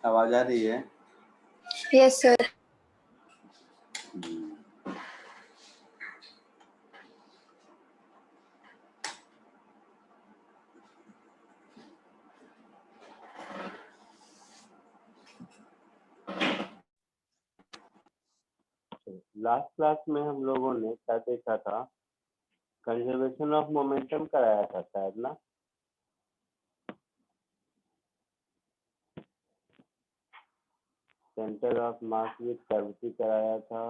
आवाज आ रही है? Yes sir. लास्ट क्लास में हम लोगों ने क्या देखा था? कंजर्वेशन ऑफ मोमेंटम कराया था शायद ना। सेंटर ऑफ मास विद कर्विटी कराया था,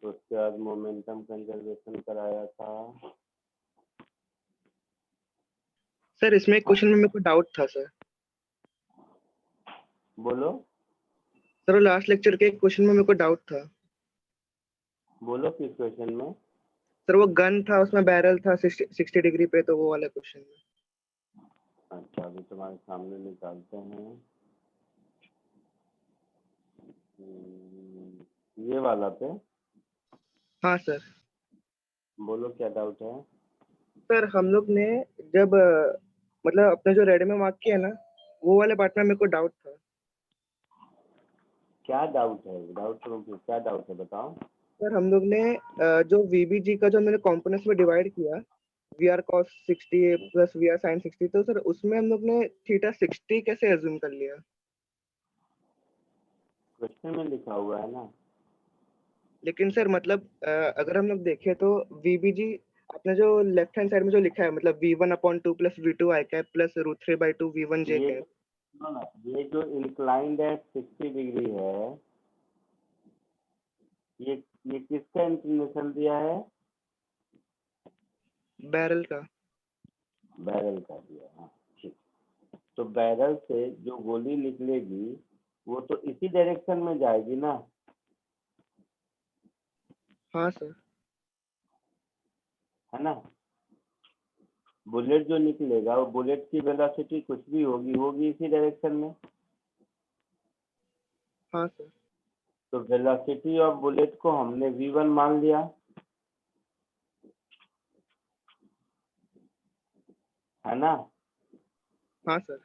उसके बाद मोमेंटम कंजर्वेशन कराया था। सर इसमें एक क्वेश्चन में मेरे को डाउट था सर। बोलो सर लास्ट लेक्चर के एक क्वेश्चन में मेरे को डाउट था। बोलो किस क्वेश्चन में? सर वो गन था, उसमें बैरल था 60 डिग्री पे, तो वो वाला क्वेश्चन में। अच्छा अभी तुम्हारे सामने निकालते हैं। ये वाला पे। हाँ सर। बोलो क्या डाउट है? सर हम लोग ने जब मतलब अपने जो रेड में मार्क किया ना, वो वाले पार्ट में मेरे को डाउट था। क्या डाउट है? क्या डाउट है बताओ। सर हम लोग ने जो वीबीजी का जो मैंने कंपोनेंट्स में डिवाइड किया, V R cos 60 plus V R sine 60, तो सर उसमें हम लोग ने थीटा 60 कैसे अज्यूम कर लिया? क्वेश्चन में लिखा हुआ है ना। लेकिन सर मतलब अगर हम लोग देखें तो वीबीजी आपने जो लेफ्ट हैंड साइड में जो लिखा है, मतलब v1/2 plus v2 i cap plus √3/2 v1 j cap. ये जो इंक्लाइंड है 60 डिग्री है, ये किसका इंक्लिनेशन दिया है? बैरल का। बैरल का दिया। हाँ ठीक। तो बैरल से जो गोली निकलेगी वो तो इसी डायरेक्शन में जाएगी ना। हाँ सर। है ना। बुलेट जो निकलेगा वो बुलेट की वेलोसिटी कुछ भी होगी इसी डायरेक्शन में। हाँ सर। तो वेलोसिटी ऑफ बुलेट को हमने v1 मान लिया, है ना। हाँ सर।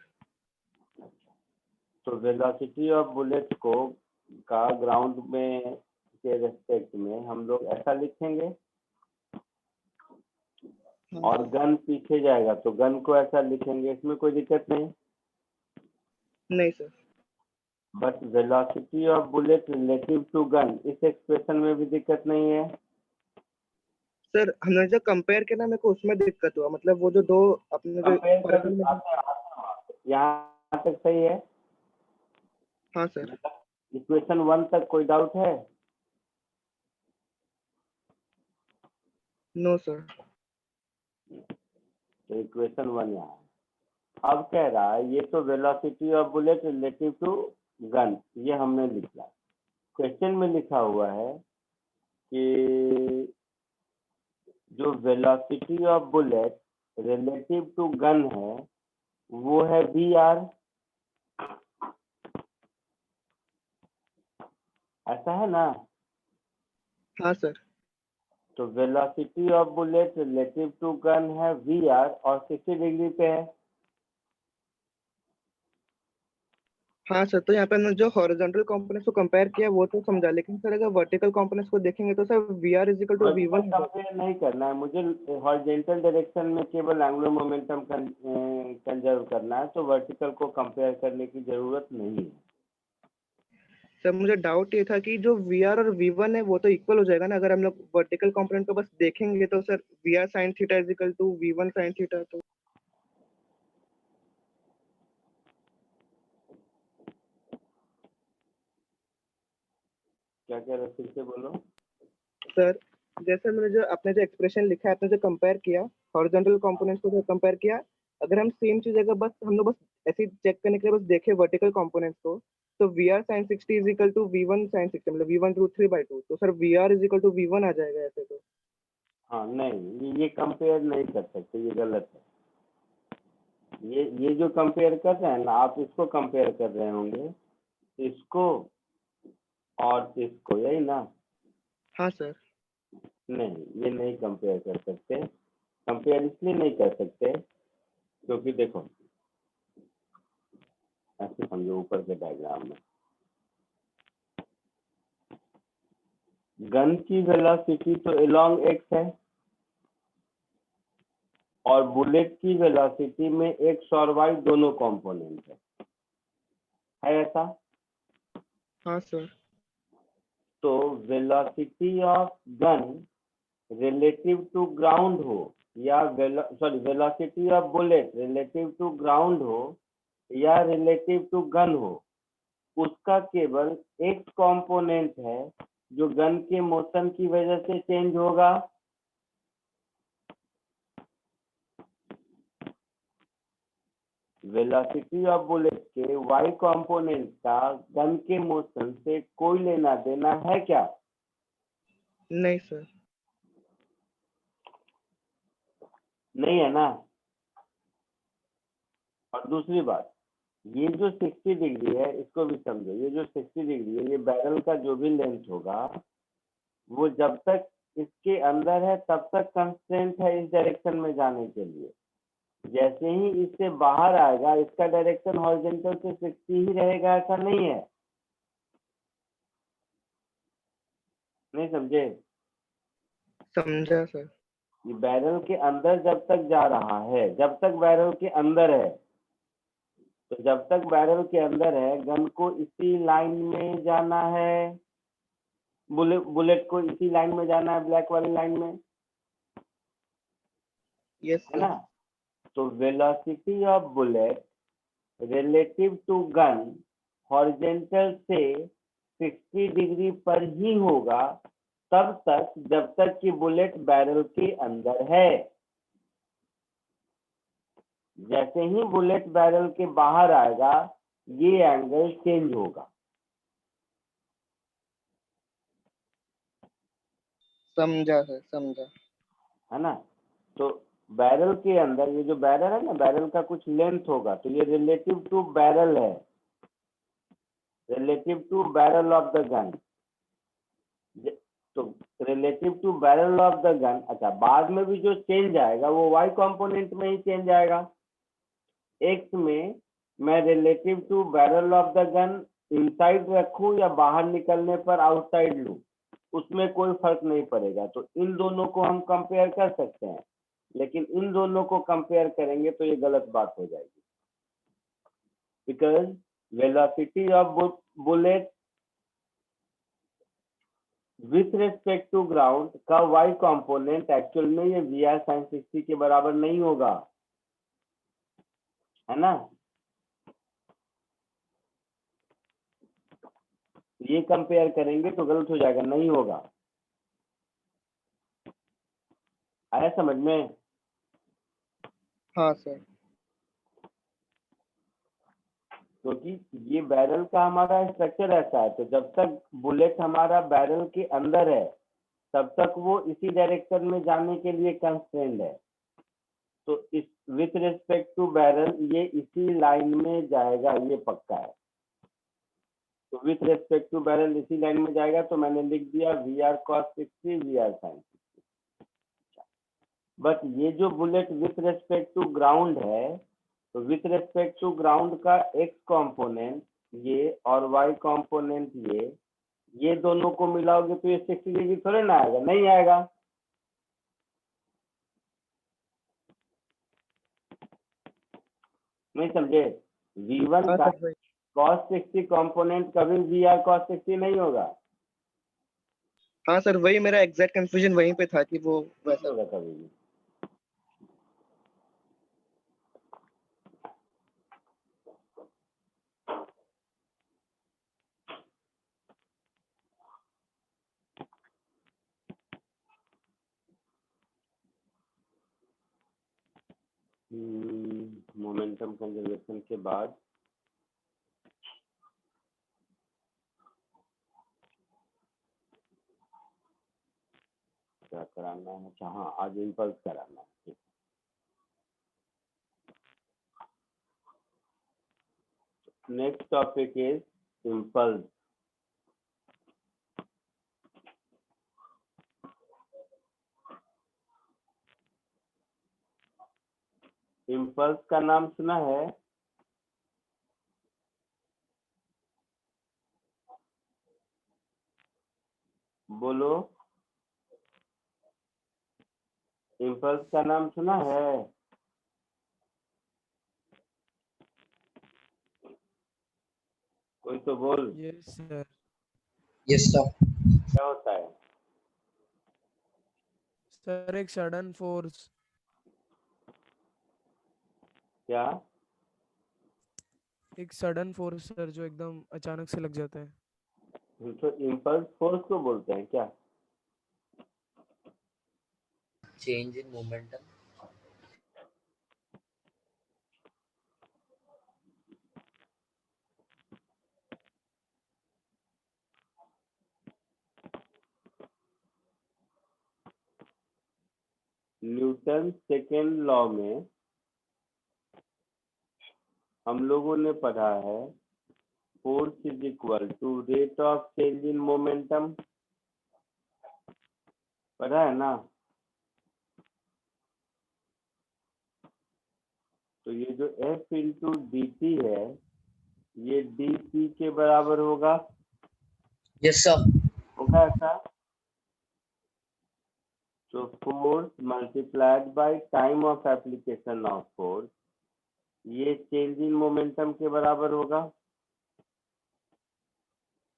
तो वेलोसिटी ऑफ बुलेट को का ग्राउंड में के रेस्पेक्ट में हम लोग ऐसा लिखेंगे, हाँ और सर। गन पीछे जाएगा तो गन को ऐसा लिखेंगे, इसमें कोई दिक्कत नहीं। नहीं sir. But velocity of bullet relative to gun, इस एक्सप्रेशन में भी दिक्कत नहीं है। सर हमने जो कंपेयर किया ना, मेरे को उसमें दिक्कत हुआ। मतलब वो जो दो अपने जो कंपेयर कर horizontal में। यहाँ तक सही है। हाँ सर। इक्वेशन 1 तक कोई डाउट है? No sir. तो इक्वेशन 1 यहाँ। अब कह रहा है ये तो velocity of bullet relative to gun, ये हमने लिखा। क्वेश्चन में लिखा हुआ है कि जो velocity of bullet relative to gun है वो है vr, ऐसा है ना। हाँ सर। तो velocity of bullet relative to gun है vr और 60 डिग्री पे है। हाँ सर, तो यहाँ पे हमने जो हॉरिजॉन्टल कंपोनेंट्स को कंपेयर किया वो तो समझा, लेकिन सर अगर वर्टिकल कंपोनेंट्स को देखेंगे तो sir VR equal to V1 compare नहीं करना है मुझे, हॉरिजॉन्टल डायरेक्शन में केवल एंगुलर मोमेंटम कंजर्व करना है, तो वर्टिकल को कंपेयर करने की जरूरत नहीं है। सर मुझे डाउट ये था कि जो VR और V1 है वो तो इक्वल हो जाएगा ना, अगर हम लोग वर्टिकल कंपोनेंट को बस देखेंगे तो sir VR sin theta equal to V1 sin theta. तो क्या कह रहे फिर से बोलो। सर जैसे मैंने जो आपने जो एक्सप्रेशन लिखा है, आपने जो कंपेयर किया हॉरिजॉन्टल कंपोनेंट्स को जो कंपेयर किया, अगर हम सेम चीज अगर बस हम लोग बस ऐसे चेक करने के लिए बस देखें वर्टिकल कंपोनेंट्स को, तो VR sin 60 is equal to V1 sin 60, मतलब V1 √3/2, तो sir VR is equal to V1 आ जाएगा ऐसे तो। हाँ नहीं, ये कंपेयर नहीं कर सकते, ये गलत है। ये जो कंपेयर कर रहे हैं ना, आप इसको कंपेयर कर रहे होंगे, इसको और इसको, यही ना। हाँ सर। नहीं, ये नहीं कंपेयर कर सकते। कंपेयर इसलिए नहीं कर सकते क्योंकि देखो ऐसे समझो ऊपर के डायग्राम में गन की वेलोसिटी तो अलोंग एक्स है और बुलेट की वेलोसिटी में एक्स और वाई दोनों कंपोनेंट है ऐसा? हाँ सर। तो velocity of gun relative to ground हो या velocity of bullet relative to ground हो या रिलेटिव टू गन हो, उसका केवल एक कंपोनेंट है जो गन के मोशन की वजह से चेंज होगा। वेलोसिटी ऑफ बुलेट के वाई कंपोनेंट का गन के मोशन से कोई लेना देना है क्या? नहीं सर। नहीं है ना। और दूसरी बात, ये जो 60 डिग्री है इसको भी समझो, ये जो 60 डिग्री है ये बैरल का जो भी लेंथ होगा वो जब तक इसके अंदर है तब तक कंस्ट्रेंट है इस डायरेक्शन में जाने के लिए। जैसे ही इससे बाहर आएगा इसका डायरेक्शन हॉरिजॉन्टल से 60 ही रहेगा, ऐसा नहीं है। नहीं समझे? समझा सर। ये बैरल के अंदर जब तक जा रहा है, जब तक बैरल के अंदर है, तो जब तक बैरल के अंदर है गन को इसी लाइन में जाना है, बुलेट को इसी लाइन में जाना है, ब्लैक वाली लाइन में, यस है सर। ना। तो velocity of bullet relative to gun horizontal से 60 डिग्री पर ही होगा तब तक जब तक कि बुलेट बैरल के अंदर है। जैसे ही बुलेट बैरल के बाहर आएगा ये एंगल चेंज होगा। समझा सर, समझा। है ना। तो बैरल के अंदर ये जो बैरल है ना, बैरल का कुछ लेंथ होगा, तो ये रिलेटिव टू बैरल है, relative to barrel of the gun. तो relative to barrel of the gun, अच्छा बाद में भी जो चेंज आएगा वो वाई कंपोनेंट में ही चेंज आएगा। एक्स में मैं relative to barrel of the gun inside रखूं या बाहर निकलने पर आउटसाइड लूं, उसमें कोई फर्क नहीं पड़ेगा। तो इन दोनों को हम कंपेयर कर सकते हैं, लेकिन इन दोनों को कंपेयर करेंगे तो ये गलत बात हो जाएगी, because velocity of bullet with respect to ground का वाई कंपोनेंट एक्चुअल में ये VR sin 60 के बराबर नहीं होगा, है ना। ये कंपेयर करेंगे तो गलत हो जाएगा, नहीं होगा। आया समझ में? हाँ सर। क्योंकि ये बैरल का हमारा स्ट्रक्चर ऐसा है, तो जब तक बुलेट हमारा बैरल के अंदर है तब तक वो इसी डायरेक्शन में जाने के लिए कंस्ट्रेंड है। तो इस विथ रिस्पेक्ट टू बैरल ये इसी लाइन में जाएगा, ये पक्का है। तो विथ रिस्पेक्ट टू बैरल इसी लाइन में जाएगा, तो मैंने लिख दिया VR cos 60 VR sin 60। But ये जो bullet with respect to ground है, तो विथ रेस्पेक्ट टू ग्राउंड का एक्स कंपोनेंट ये और वाई कंपोनेंट ये दोनों को मिलाओगे तो ये 60 डिग्री थोड़े ना आएगा, नहीं आएगा। नहीं समझे? V1 हाँ का सर भाई। cos 60 कंपोनेंट कभी VR cos 60 नहीं होगा, हाँ सर, वही मेरा एग्जैक्ट कंफ्यूजन वहीं पे था कि वो नहीं वैसा। होगा कभी भी। मोमेंटम कंजर्वेशन के बाद क्या कराना है? अच्छा हाँ, आज इम्पल्स कराना है। Next topic is impulse. Impulse का नाम सुना है? बोलो, इम्पल्स का नाम सुना है? कोई तो बोल, यस सर। Yes sir. क्या होता है? सर एक सडन फोर्स। क्या? एक सडन फोर्स सर, जो एकदम अचानक से लग जाता है। तो इम्पल्स फोर्स को बोलते हैं क्या? Change in momentum. Newton second law में हम लोगों ने पढ़ा है force is equal to rate of change in momentum, पढ़ा है ना? तो ये जो F इंटू डी टी है, ये डी पी के बराबर होगा, यस सर। होगा ऐसा? तो force multiplied by time of application of force, ये चेंज इन मोमेंटम के बराबर होगा।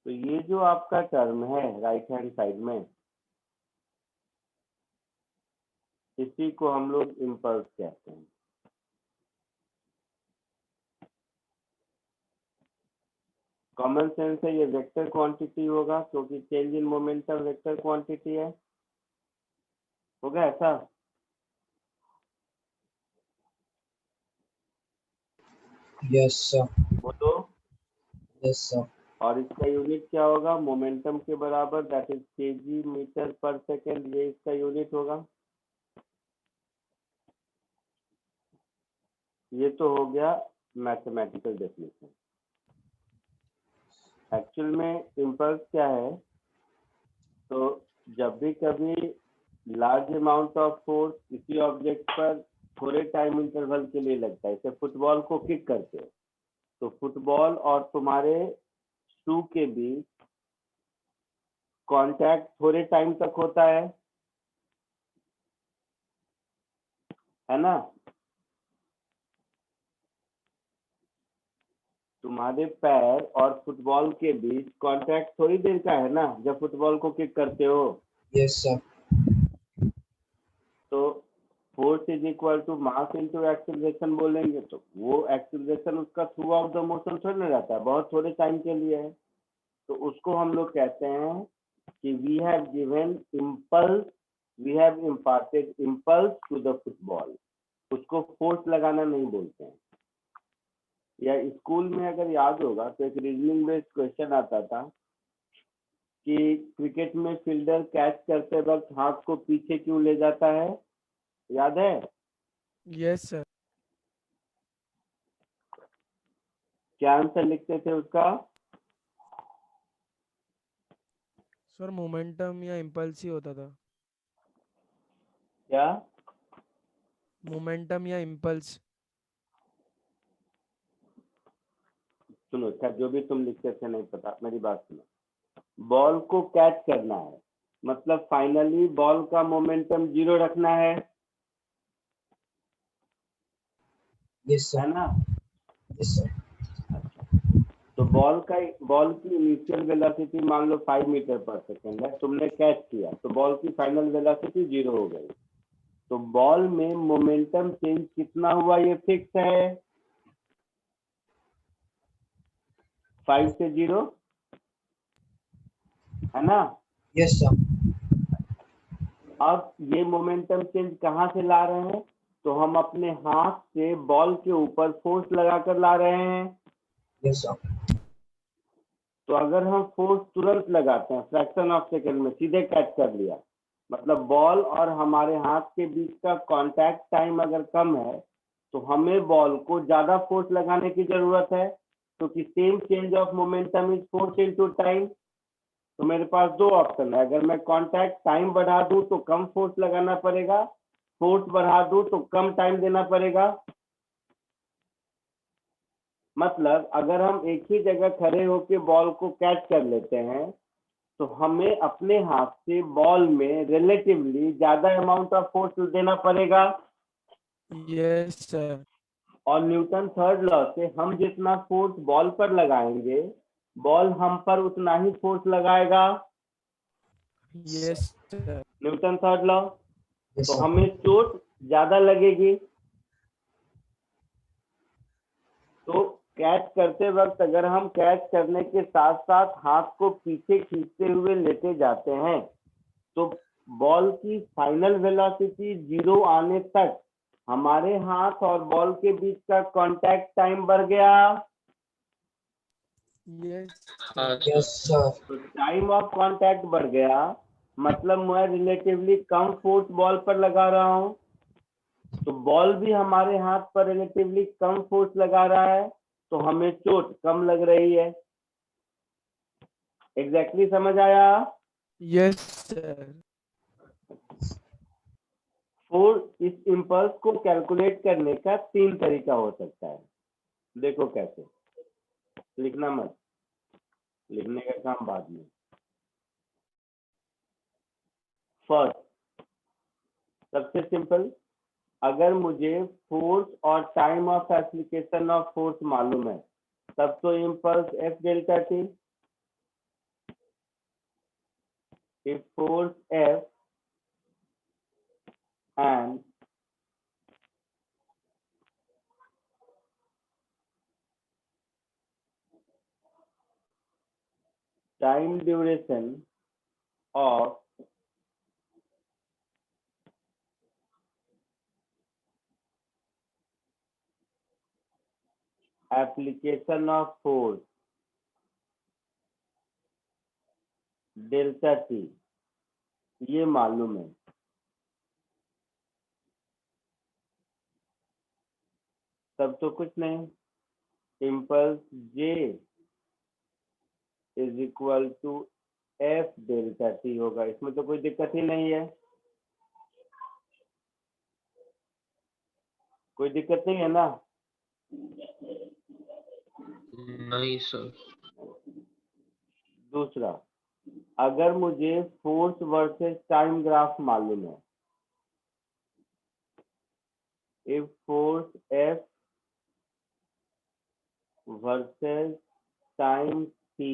तो ये जो आपका टर्म है राइट हैंड साइड में, इसी को हम लोग इम्पल्स कहते हैं। कॉमन सेंस है, ये वेक्टर क्वांटिटी होगा क्योंकि change in momentum vector quantity है, होगा ऐसा? Yes sir. बोलो। Yes sir. और इसका यूनिट क्या होगा? मोमेंटम के बराबर, दैट इज केजी मीटर पर सेकेंड, ये इसका यूनिट होगा। ये तो हो गया मैथमेटिकल डेफिनेशन। एक्चुअल में इम्पल्स क्या है? तो जब भी कभी लार्ज अमाउंट ऑफ फोर्स किसी ऑब्जेक्ट पर थोड़े टाइम इंटरवल के लिए लगता है, जैसे फुटबॉल को किक करते हो, तो फुटबॉल और तुम्हारे शू के बीच कांटेक्ट थोड़े टाइम तक होता है ना? तुम्हारे पैर और फुटबॉल के बीच कांटेक्ट थोड़ी देर का है ना, जब फुटबॉल को किक करते हो। Yes sir. तो force is equal to mass into acceleration बोलेंगे, तो वो एक्सीलरेशन उसका थ्रू आउट द मोशन थोड़ी ना रहता है, बहुत थोड़े टाइम के लिए है। तो उसको हम लोग कहते हैं कि we have given impulse, we have imparted impulse to the football. उसको फोर्स लगाना नहीं बोलते हैं। या स्कूल में अगर याद होगा तो एक रीजनिंग बेस्ड क्वेश्चन आता था कि क्रिकेट में फील्डर कैच करते वक्त हाथ को पीछे क्यों ले जाता है, याद है? Yes sir. क्या आंसर लिखते थे उसका? सर मोमेंटम या इम्पल्स ही होता था। क्या? मोमेंटम या इम्पल्स। सुनो, अच्छा जो भी तुम लिखते थे नहीं पता, मेरी बात सुनो। बॉल को कैच करना है, मतलब फाइनली बॉल का मोमेंटम 0 रखना यस है सर। ना? Yes sir. तो बॉल की इनिशियल वेलोसिटी मान लो 5 मीटर पर सेकेंड है, तुमने कैच किया तो बॉल की फाइनल वेलोसिटी 0 हो गई। तो बॉल में मोमेंटम चेंज कितना हुआ ये फिक्स है, 5 से 0, है ना? Yes sir. अब ये मोमेंटम चेंज कहाँ से ला रहे हैं? तो हम अपने हाथ से बॉल के ऊपर फोर्स लगाकर ला रहे हैं। Yes sir. तो अगर हम फोर्स तुरंत लगाते हैं फ्रैक्शन ऑफ सेकेंड में, सीधे कैच कर लिया, मतलब बॉल और हमारे हाथ के बीच का कांटेक्ट टाइम अगर कम है, तो हमें बॉल को ज्यादा फोर्स लगाने की जरूरत है, क्योंकि same change of momentum is force into time. तो मेरे पास दो ऑप्शन है, अगर मैं कांटेक्ट टाइम बढ़ा दूं तो कम फोर्स लगाना पड़ेगा, फोर्स बढ़ा दूं तो कम टाइम देना पड़ेगा। मतलब अगर हम एक ही जगह खड़े होकर बॉल को कैच कर लेते हैं तो हमें अपने हाथ से बॉल में रिलेटिवली ज्यादा अमाउंट ऑफ फोर्स देना पड़ेगा, यस सर। और न्यूटन थर्ड लॉ से हम जितना फोर्स बॉल पर लगाएंगे बॉल हम पर उतना ही फोर्स लगाएगा, yes sir. Newton third law. Yes, तो sir. हमें चोट ज्यादा लगेगी। तो कैच करते वक्त अगर हम कैच करने के साथ साथ हाथ को पीछे खींचते हुए लेते जाते हैं तो बॉल की फाइनल वेलोसिटी 0 आने तक हमारे हाथ और बॉल के बीच का कांटेक्ट टाइम बढ़ गया। Yes Yes, sir. तो टाइम ऑफ कांटेक्ट बढ़ गया, मतलब मैं रिलेटिवली कम फोर्स बॉल पर लगा रहा हूं, तो बॉल भी हमारे हाथ पर रिलेटिवली कम फोर्स लगा रहा है, तो हमें चोट कम लग रही है। एग्जैक्टली समझ आया? Yes sir. फोर्स इस इंपल्स को कैलकुलेट करने का 3 तरीका हो सकता है। देखो कैसे, लिखना मत, लिखने का काम बाद में। फर्स्ट, सबसे सिंपल, अगर मुझे फोर्स और time of application of force मालूम है तब तो impulse F delta T, if force F and time duration of application of force delta T ये मालूम है, तब तो कुछ नहीं, impulse J is equal to F delta T होगा। इसमें तो कोई दिक्कत ही नहीं है, कोई दिक्कत नहीं है ना? नहीं सर। दूसरा, अगर मुझे फोर्स वर्सेस टाइम ग्राफ मालूम है, if force F versus time T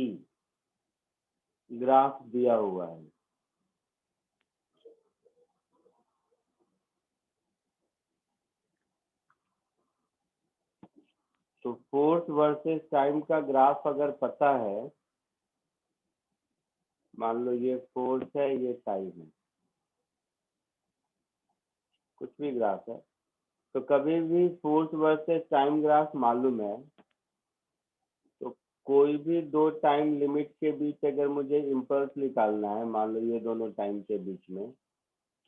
graph दिया हुआ है, तो फोर्स वर्सेस टाइम का ग्राफ अगर पता है, मान लो ये फोर्स है ये टाइम है, कुछ भी ग्राफ है, तो कभी भी फोर्स वर्सेस टाइम ग्राफ मालूम है तो कोई भी दो टाइम लिमिट के बीच अगर मुझे इम्पल्स निकालना है, मान लो ये दोनों टाइम के बीच में,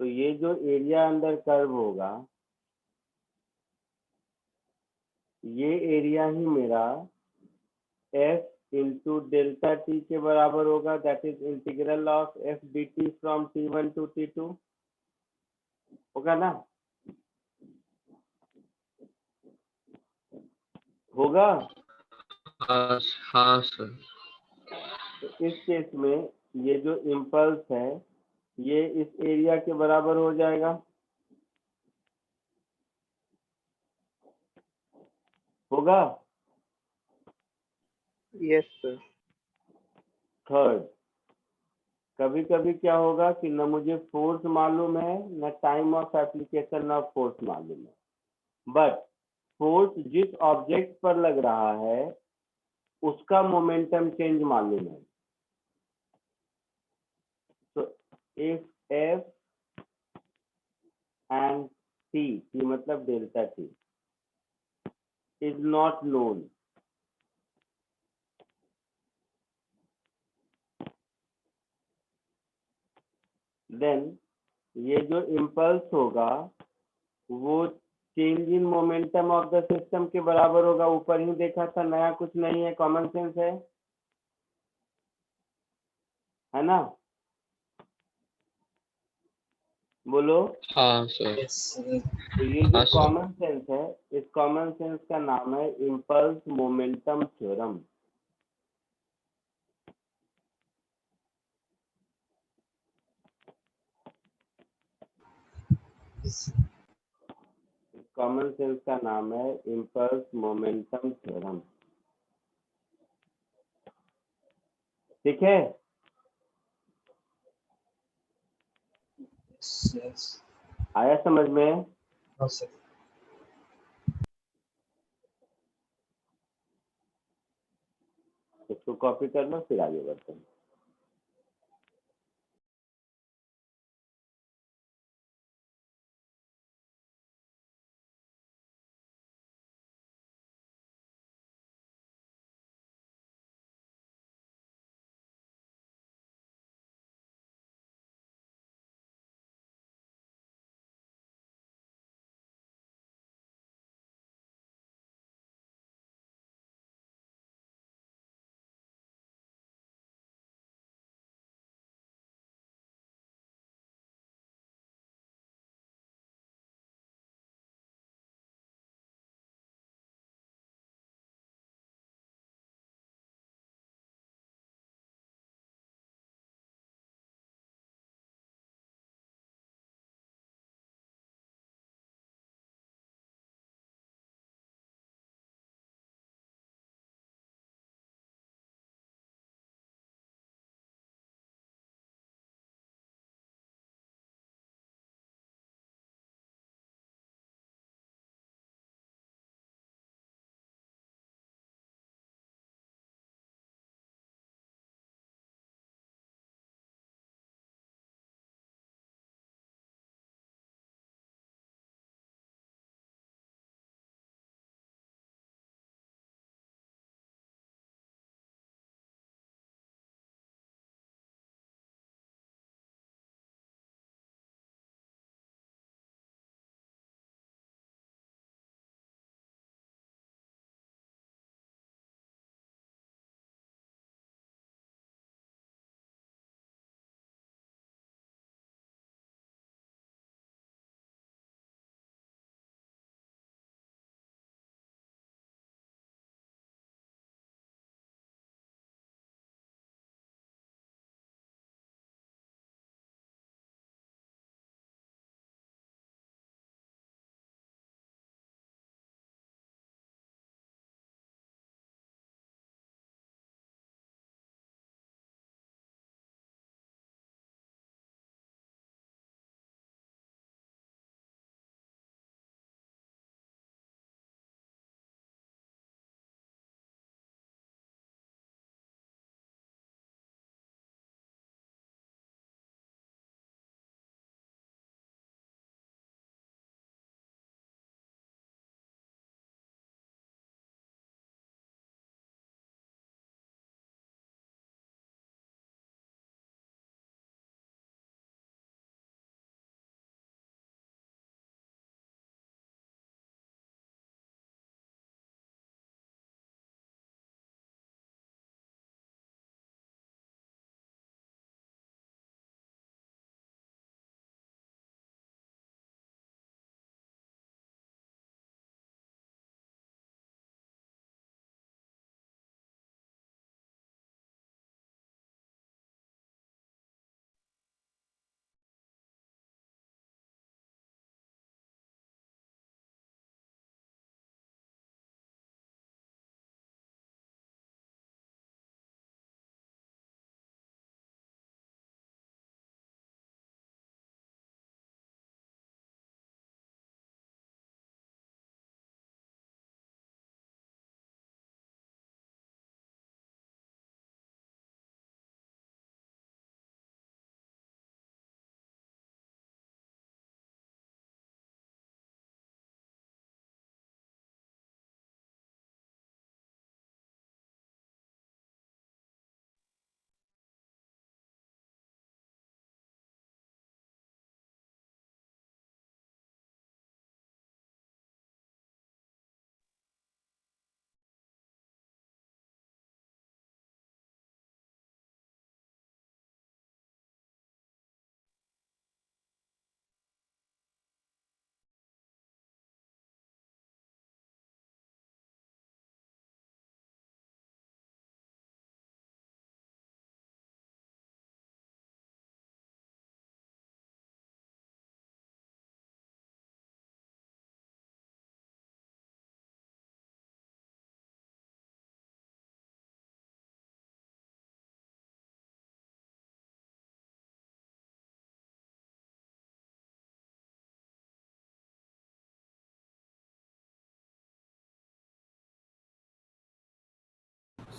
तो ये जो एरिया अंदर कर्व होगा ये एरिया ही मेरा एफ इंटू डेल्टा टी के बराबर होगा, that is integral of F D T from T1 to T2 होगा ना? होगा। हाँ सर। तो इस केस में ये जो इम्पल्स है ये इस एरिया के बराबर हो जाएगा, होगा। Yes sir. थर्ड, कभी कभी क्या होगा कि न मुझे फोर्स मालूम है न time of application of force मालूम है, बट फोर्स जिस ऑब्जेक्ट पर लग रहा है उसका मोमेंटम चेंज मालूम है। तो इफ एफ एंड टी मतलब delta T is not known, then ये जो इम्पल्स होगा वो change in momentum of the system के बराबर होगा। ऊपर ही देखा था, नया कुछ नहीं है, कॉमन सेंस है ना? बोलो। हाँ सर। Yes, sir. तो ये जो हाँ सर। कॉमन सेंस है, इस कॉमन सेंस का नाम है impulse momentum theorem. Common sense का नाम है इम्पल्स मोमेंटम थ्योरम। ठीक है, Yes. आया समझ में? No, sir. इसको कॉपी कर लो, फिर आगे बढ़ते हैं।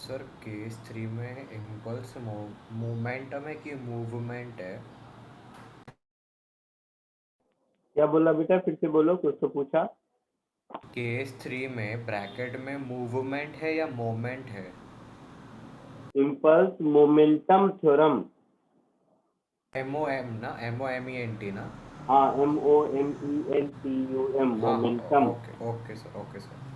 सर केस 3 में इम्पल्स मोमेंटम है कि मूवमेंट है? क्या बोला बेटा, फिर से बोलो, कुछ तो पूछा। केस 3 में ब्रैकेट में मूवमेंट है या मोमेंट है? Impulse momentum theorem. MOM ना, MOMENT ना? हाँ, MOMENTUM, हाँ हाँ, momentum. Okay okay sir, okay sir.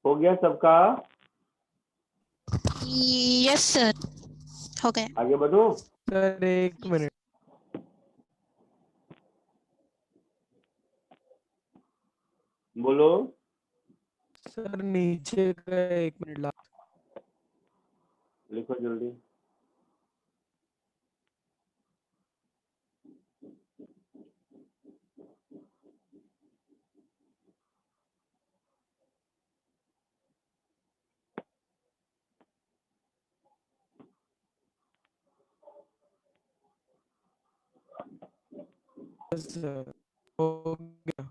हो गया सबका? यस सर, हो गया। आगे बढ़ो। सर एक मिनट। बोलो। सर नीचे का 1 मिनट लास्ट। लिखो जल्दी। सर हो गया।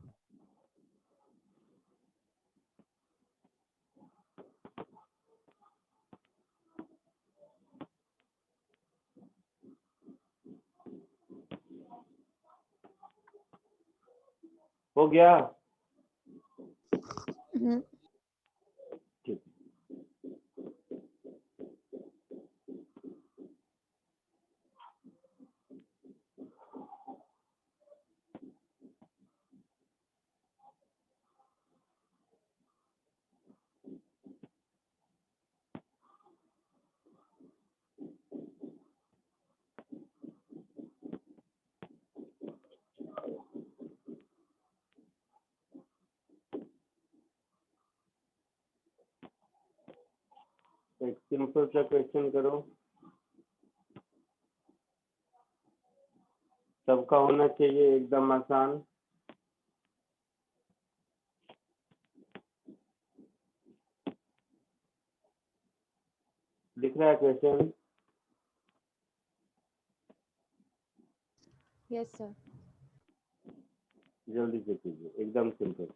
हो गया। हम्म, ठीक। एक सिंपल सा क्वेश्चन करो, सबका होना चाहिए एकदम आसान। दिख रहा है क्वेश्चन? Yes, sir. जल्दी से कीजिए, एकदम सिंपल।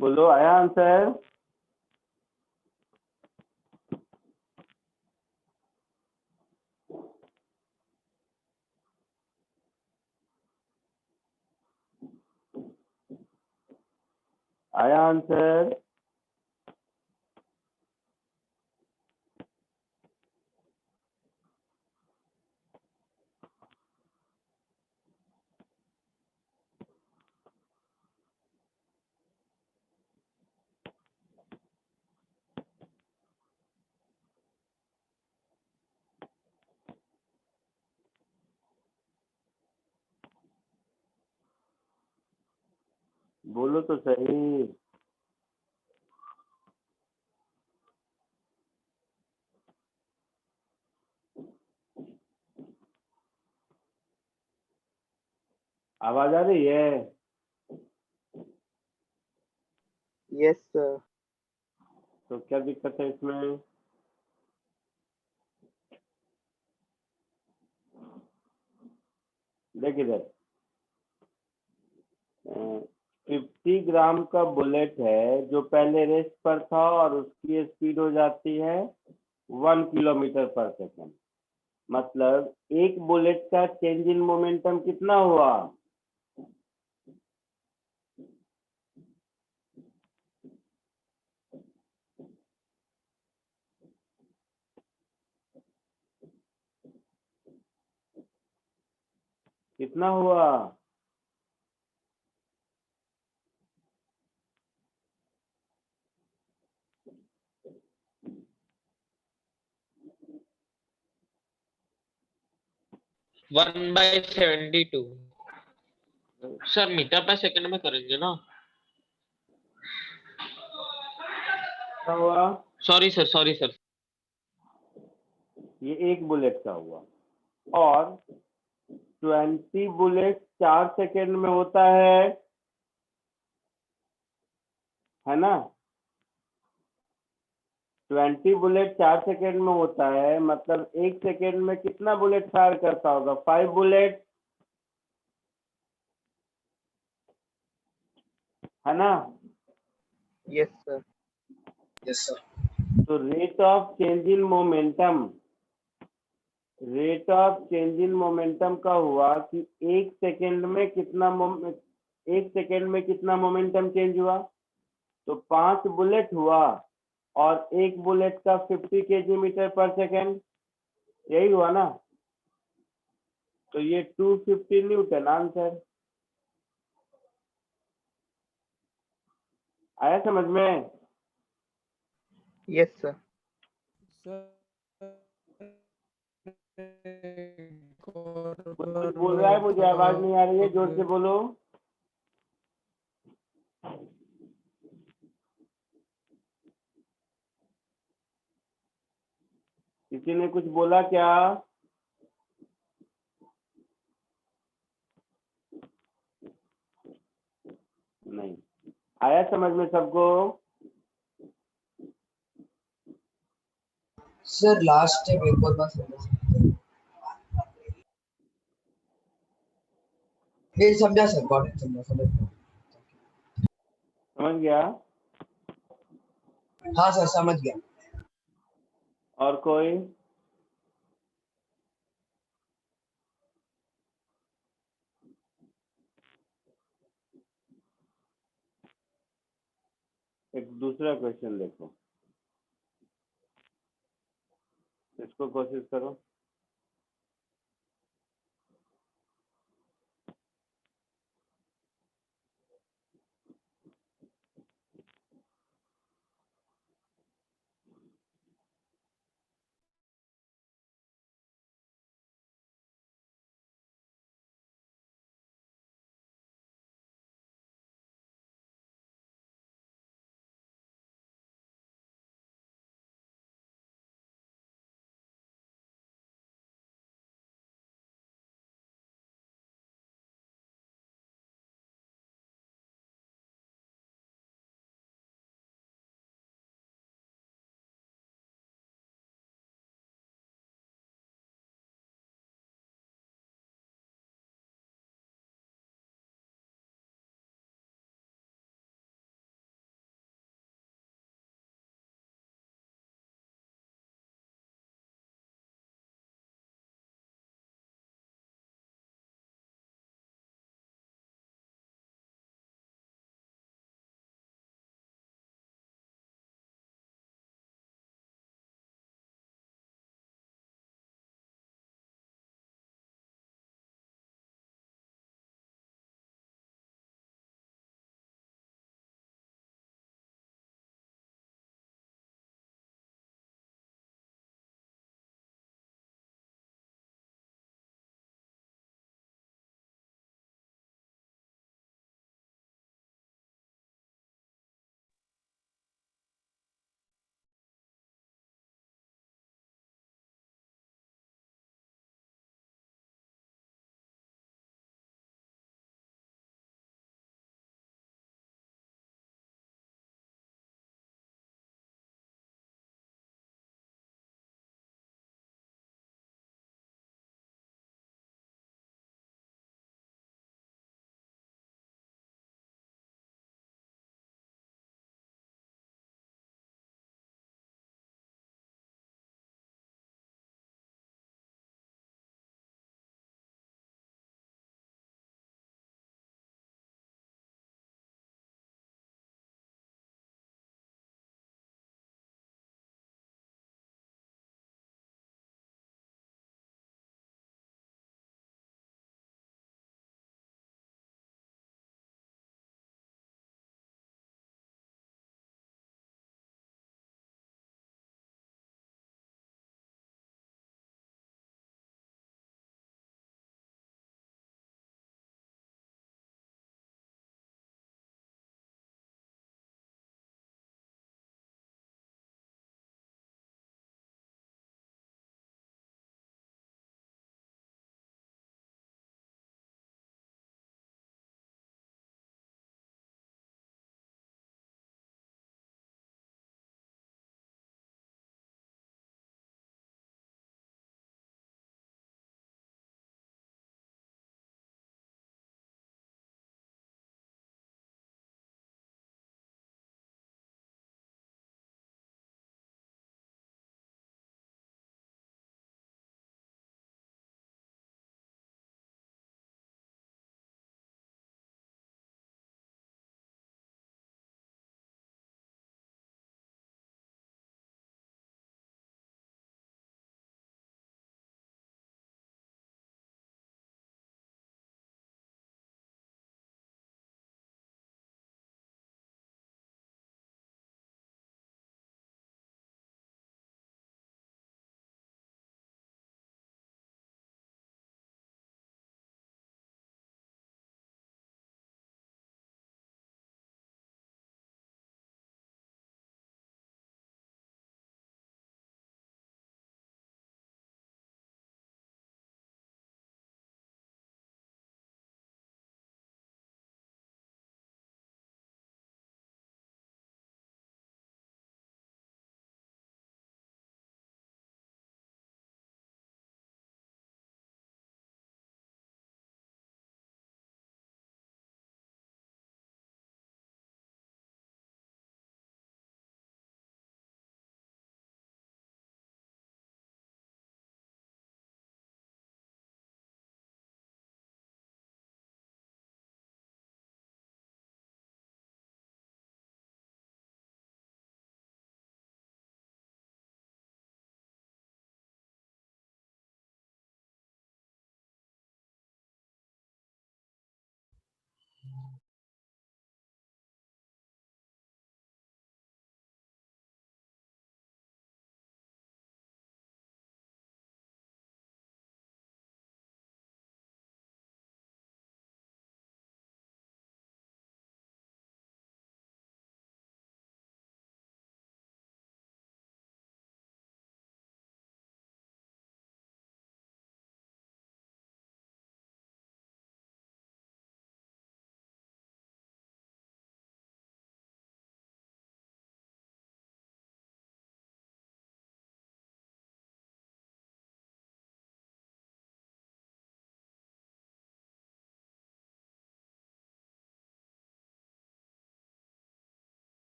बोलो, आया आंसर? आया आंसर? बोलो तो सही। आवाज आ रही है? Yes sir. तो क्या दिक्कत है इसमें? देख इधर, 50 ग्राम का बुलेट है जो पहले रेस्ट पर था और उसकी स्पीड हो जाती है 1 किलोमीटर पर सेकेंड। मतलब एक बुलेट का चेंज इन मोमेंटम कितना हुआ? कितना हुआ? वन बाई 72 सर, मीटर पर सेकंड में करेंगे ना? कितना हुआ? Sorry sir. ये एक बुलेट का हुआ, और 20 बुलेट 4 सेकेंड में होता है ना? 20 बुलेट 4 सेकेंड में होता है, मतलब 1 सेकेंड में कितना बुलेट फायर करता होगा? 5 बुलेट, है ना? Yes sir. Yes, sir. तो rate of change in momentum का हुआ कि 1 सेकेंड में कितना मोमेंटम चेंज हुआ? तो 5 बुलेट हुआ, और एक बुलेट का 50 केजी मीटर पर सेकेंड, यही हुआ ना? तो ये 250 न्यूटन आंसर। आया समझ में? Yes sir. कोई कुछ बोल रहा है, मुझे आवाज नहीं आ रही है, जोर से बोलो। किसी ने कुछ बोला क्या? नहीं आया समझ में सबको? Sir, last step एक और बार समझा। ये समझा सर, गॉट इट, समझ गया। समझ गया? हाँ सर, समझ गया। और कोई? एक दूसरा क्वेश्चन देखो, इसको कोशिश करो।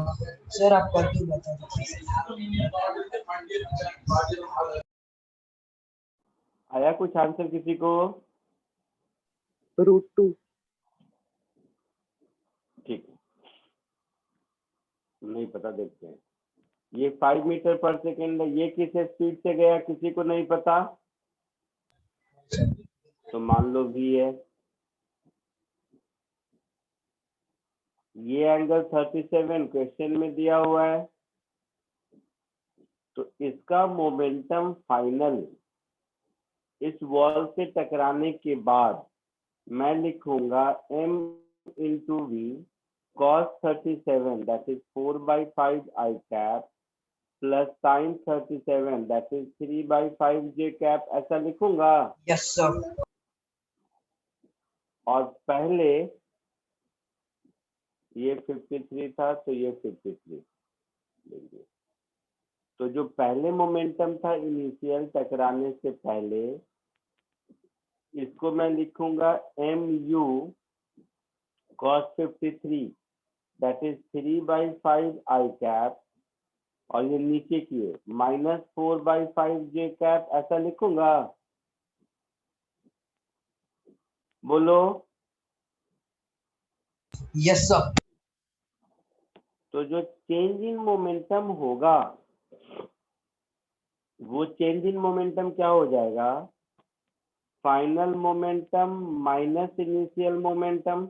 सर आप करके बता दीजिए। आया कुछ आंसर किसी को? √2। ठीक है, नहीं पता, देखते हैं। ये 5 मीटर पर सेकेंड है, ये किस स्पीड से गया किसी को नहीं पता, तो मान लो v है। ये एंगल 37 क्वेश्चन में दिया हुआ है, तो इसका मोमेंटम फाइनल इस वॉल से टकराने के बाद मैं लिखूंगा m into V cos 37 that is 4/5 I cap plus sin 37 that is 3/5 j cap, ऐसा लिखूंगा। Yes sir. और पहले ये 53 था तो ये 53 लेंगे। तो जो पहले मोमेंटम था इनिशियल टकराने से पहले, इसको मैं लिखूंगा mu cos 53 that is 3/5 I cap, और ये नीचे किए माइनस 4/5 j कैप, ऐसा लिखूंगा। बोलो। Yes sir. तो जो चेंज इन मोमेंटम होगा, वो चेंज इन मोमेंटम क्या हो जाएगा? Final momentum minus initial momentum.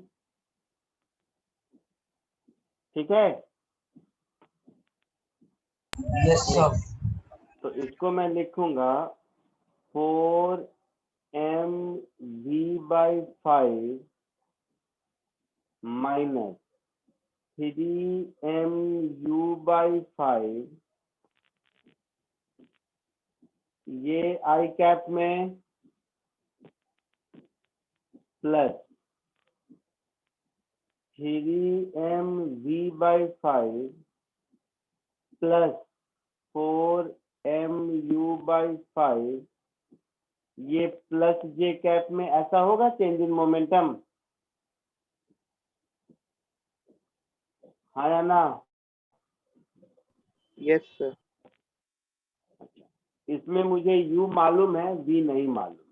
ठीक है, यस सर। तो इसको मैं लिखूंगा 4mv/5 माइनस 3mu/5, ये I कैप में, प्लस 3mv/5 प्लस 4mu/5, ये प्लस j कैप में, ऐसा होगा चेंज इन मोमेंटम। हाँ या ना? Yes sir. इसमें मुझे u मालूम है, v नहीं मालूम है।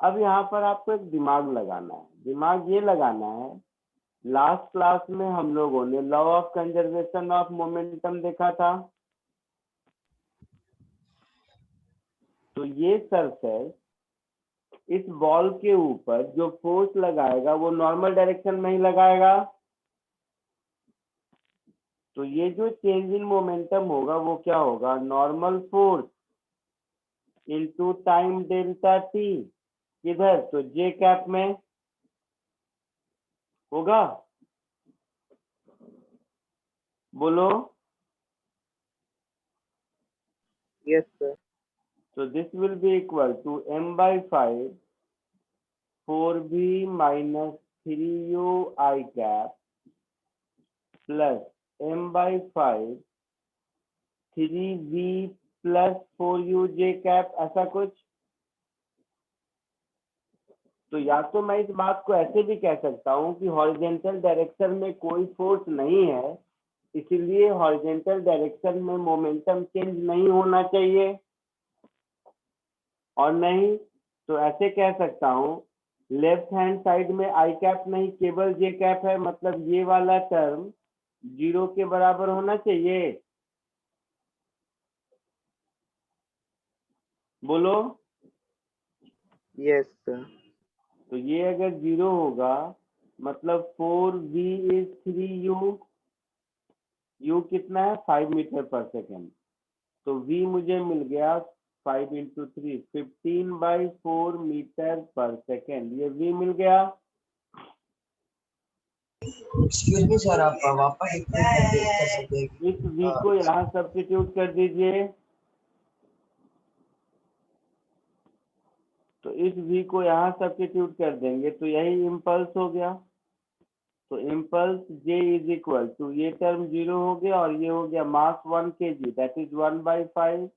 अब यहाँ पर आपको एक दिमाग लगाना है। दिमाग ये लगाना है, लास्ट क्लास में हम लोगों ने law of conservation of momentum देखा था। तो ये सरफेस इस बॉल के ऊपर जो फोर्स लगाएगा वो नॉर्मल डायरेक्शन में ही लगाएगा। तो ये जो चेंज इन मोमेंटम होगा वो क्या होगा? Normal force into time delta T, किधर? तो जे कैप में होगा। बोलो। Yes sir. So this will be equal to m/5 4v minus 3u I cap plus m/5 3v plus 4u j cap, ऐसा कुछ। तो या तो मैं इस बात को ऐसे भी कह सकता हूँ कि हॉरिजॉन्टल डायरेक्शन में कोई फोर्स नहीं है, इसीलिए हॉरिजॉन्टल डायरेक्शन में मोमेंटम चेंज नहीं होना चाहिए। और नहीं तो ऐसे कह सकता हूँ, लेफ्ट हैंड साइड में आई कैप नहीं केवल जे कैप है, मतलब ये वाला टर्म 0 के बराबर होना चाहिए। बोलो। Yes sir. तो ये अगर 0 होगा मतलब 4v इज 3u, u कितना है? 5 मीटर पर सेकेंड। तो v मुझे मिल गया 5 इंटू 3 15/4 मीटर पर सेकेंड, ये v मिल गया। एक्सक्यूज मी सर, आप वापस एक कर सकते हैं? इस v को यहाँ सब्स्टिट्यूट कर दीजिए। तो इस v को यहाँ सब्स्टिट्यूट कर देंगे तो यही इम्पल्स हो गया। तो impulse j is equal to, ये टर्म 0 हो गया और ये हो गया mass 1 kg that is 1/5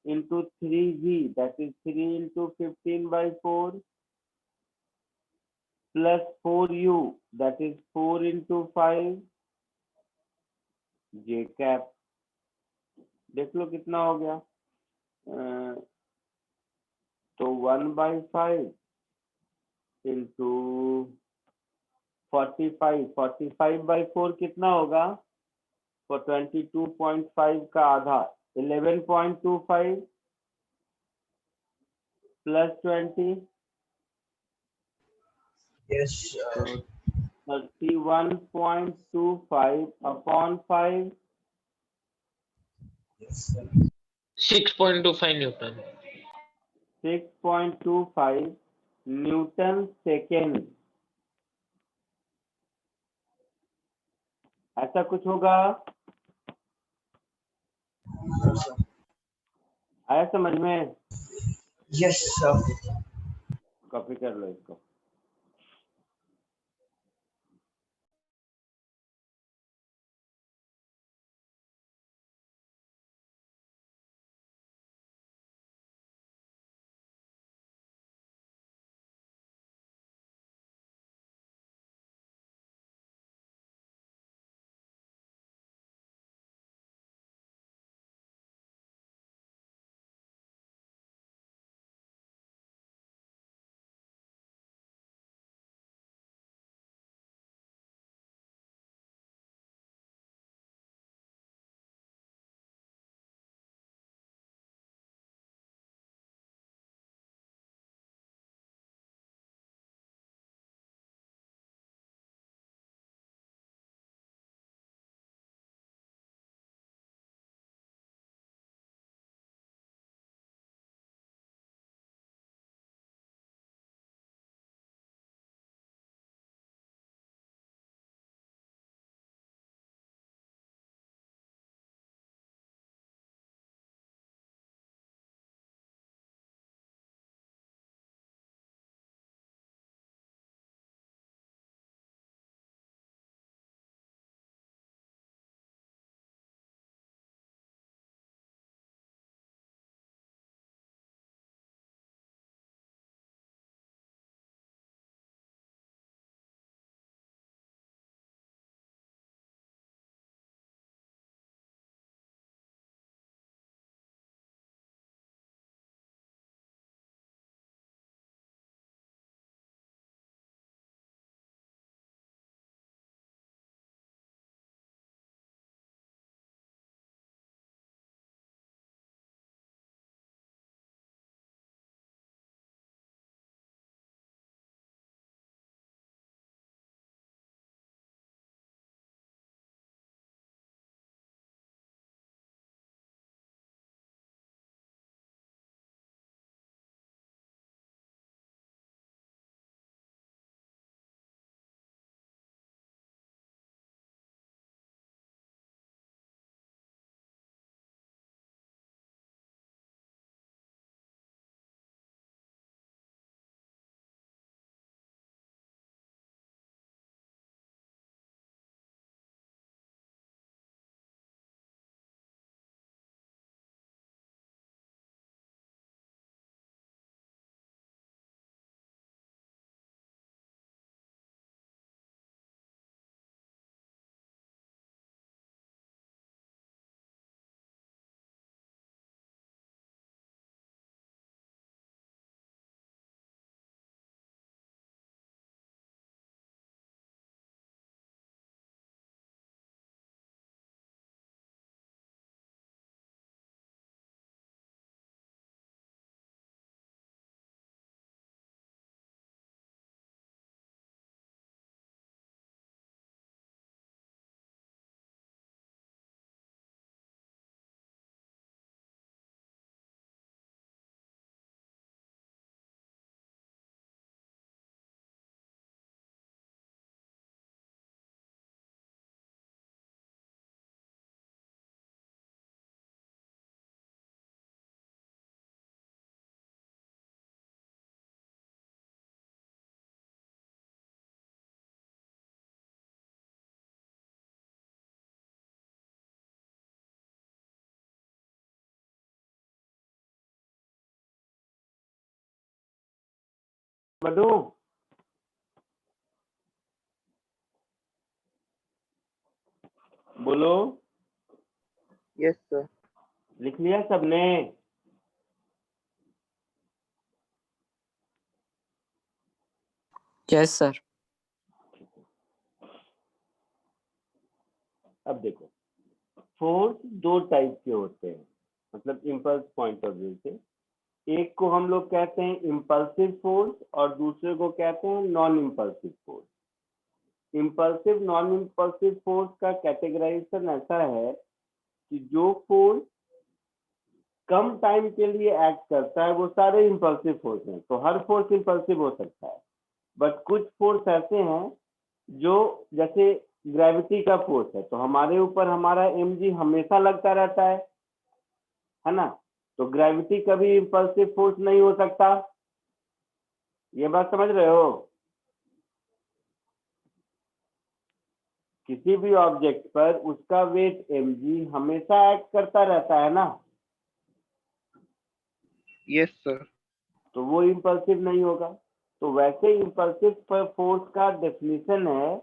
into 3v that is 3 into 15/4 plus 4u that is 4 into 5 J cap, देख लो कितना हो गया। तो 1/5 इंटू 45, 45/4 कितना होगा? तो 22.5 का आधा 11.25 प्लस 20 Yes, तो 31.25 upon 5 yes, sir. 6.25 Newton. 6.25 Newton second. ऐसा कुछ होगा? आया समझ में? Yes, sir. कॉपी कर लो इसको। बडू बोलो। Yes sir. लिख लिया सबने? Yes sir. अब देखो, फोर्स दो टाइप के होते हैं, मतलब इम्पल्स पॉइंट ऑफ व्यू से। एक को हम लोग कहते हैं इम्पल्सिव फोर्स और दूसरे को कहते हैं non impulsive force. Impulsive non impulsive force का कैटेगराइजेशन ऐसा है कि जो फोर्स कम टाइम के लिए एक्ट करता है वो सारे इम्पल्सिव फोर्स हैं। तो हर फोर्स इम्पल्सिव हो सकता है, बट कुछ फोर्स ऐसे हैं जो, जैसे ग्रेविटी का फोर्स है, तो हमारे ऊपर हमारा mg हमेशा लगता रहता है ना? तो ग्रेविटी कभी इम्पल्सिव फोर्स नहीं हो सकता। ये बात समझ रहे हो? किसी भी ऑब्जेक्ट पर उसका वेट mg हमेशा एक्ट करता रहता है ना, यस सर। तो वो इम्पल्सिव नहीं होगा। तो वैसे इम्पल्सिव फोर्स का डेफिनेशन है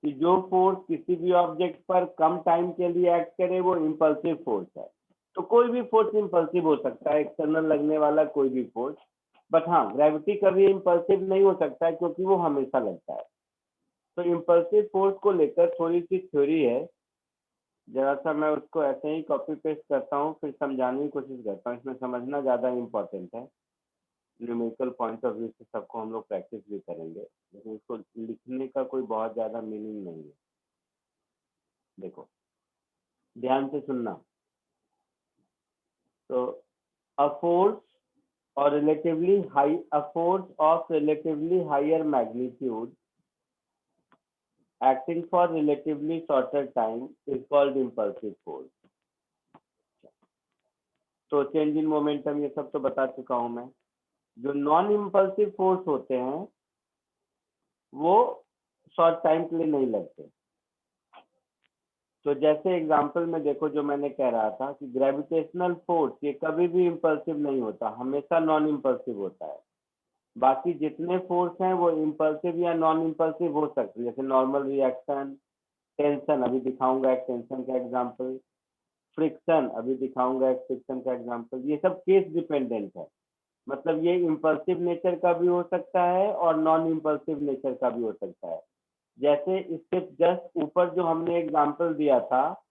कि जो फोर्स किसी भी ऑब्जेक्ट पर कम टाइम के लिए एक्ट करे वो इम्पल्सिव फोर्स है। तो कोई भी फोर्स इम्पल्सिव हो सकता है, एक्सटर्नल लगने वाला कोई भी फोर्स, बट हाँ, ग्रेविटी कभी इम्पल्सिव नहीं हो सकता है क्योंकि वो हमेशा लगता है। तो इम्पल्सिव फोर्स को लेकर थोड़ी सी थ्योरी है, जरा सा मैं उसको ऐसे ही कॉपी पेस्ट करता हूँ, फिर समझाने की कोशिश करता हूँ। इसमें समझना ज़्यादा इम्पोर्टेंट है। न्यूमेरिकल पॉइंट ऑफ व्यू से सबको हम लोग प्रैक्टिस भी करेंगे, लेकिन इसको लिखने का कोई बहुत ज़्यादा मीनिंग नहीं है। देखो, ध्यान से सुनना। तो अ फोर्स और a force of relatively higher magnitude acting for relatively shorter time is called impulsive force. तो चेंज इन मोमेंटम ये सब तो बता चुका हूं मैं। जो नॉन इम्पल्सिव फोर्स होते हैं वो शॉर्ट टाइम के लिए नहीं लगते। तो जैसे एग्जांपल में देखो, जो मैंने कह रहा था कि ग्रेविटेशनल फोर्स ये कभी भी इम्पल्सिव नहीं होता, हमेशा नॉन इम्पल्सिव होता है। बाकी जितने फोर्स हैं वो इम्पल्सिव या नॉन इम्पल्सिव हो सकते हैं, जैसे नॉर्मल रिएक्शन, टेंशन, अभी दिखाऊंगा एक टेंशन का एग्जांपल, फ्रिक्शन, अभी दिखाऊंगा एक फ्रिक्शन का एग्जांपल। ये सब केस डिपेंडेंट है, मतलब ये इम्पल्सिव नेचर का भी हो सकता है और नॉन इम्पल्सिव नेचर का भी हो सकता है। जैसे इसके जस्ट ऊपर जो हमने एग्जांपल दिया था,